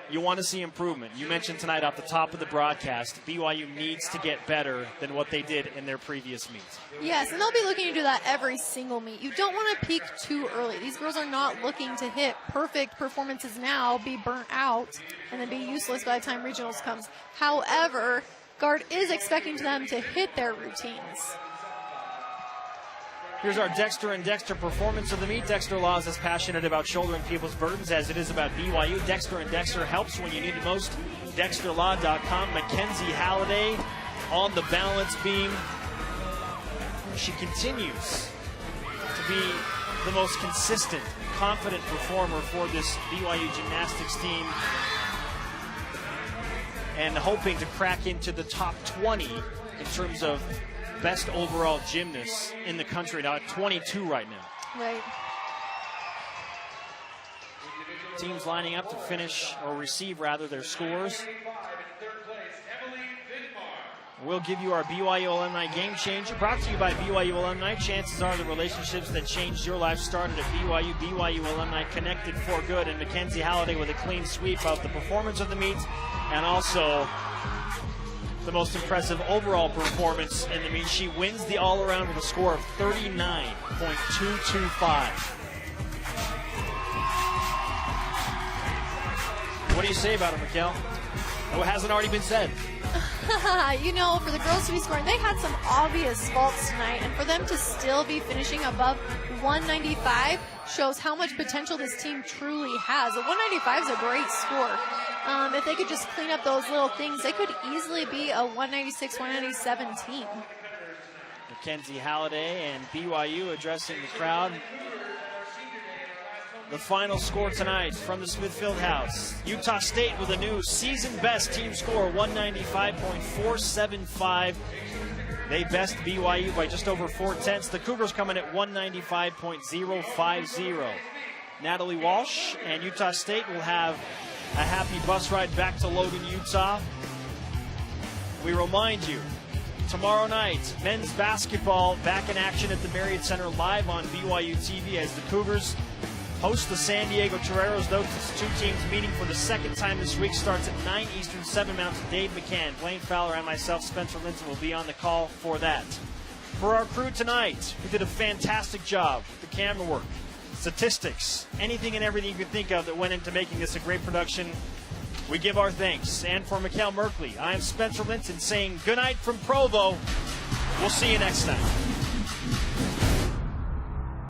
you want to see improvement. You mentioned tonight off the top of the broadcast, BYU needs to get better than what they did in their previous meets. Yes, and they'll be looking to do that every single meet. You don't want to peak too early. These girls are not looking to hit perfect performances now, be burnt out, and then be useless by the time regionals comes. However, Guard is expecting them to hit their routines. Here's our Dexter and Dexter performance of the meet. Dexter Law is as passionate about shouldering people's burdens as it is about BYU. Dexter and Dexter helps when you need it most. DexterLaw.com. Mackenzie Halliday on the balance beam. She continues to be the most consistent, confident performer for this BYU gymnastics team, and hoping to crack into the top 20 in terms of best overall gymnasts in the country now, at 22 right now. Right. Teams lining up to finish, or receive rather, their scores. We'll give you our BYU Alumni Game Changer, brought to you by BYU Alumni. Chances are the relationships that changed your life started at BYU. BYU Alumni connected for good, and Mackenzie Halliday with a clean sweep of the performance of the meet, and also the most impressive overall performance in the meet. She wins the all-around with a score of 39.225. What do you say about it, Mikkel? What hasn't already been said? You know, for the girls to be scoring, they had some obvious faults tonight, and for them to still be finishing above 195 shows how much potential this team truly has. A 195 is a great score. If they could just clean up those little things, they could easily be a 196, 197 team. Mackenzie Halliday and BYU addressing the crowd. The final score tonight from the Smithfield House. Utah State with a new season best team score, 195.475. They best BYU by just over 4/10. The Cougars coming at 195.050. Natalie Walsh and Utah State will have a happy bus ride back to Logan, Utah. We remind you, tomorrow night, men's basketball back in action at the Marriott Center live on BYU TV as the Cougars host the San Diego Toreros. Those two teams meeting for the second time this week. Starts at 9 Eastern, 7 Mountain. Dave McCann, Blaine Fowler, and myself, Spencer Linton, will be on the call for that. For our crew tonight, who did a fantastic job, the camera work, statistics, anything and everything you could think of that went into making this a great production, we give our thanks. And for Mikhail Merkley, I am Spencer Linton saying good night from Provo. We'll see you next time.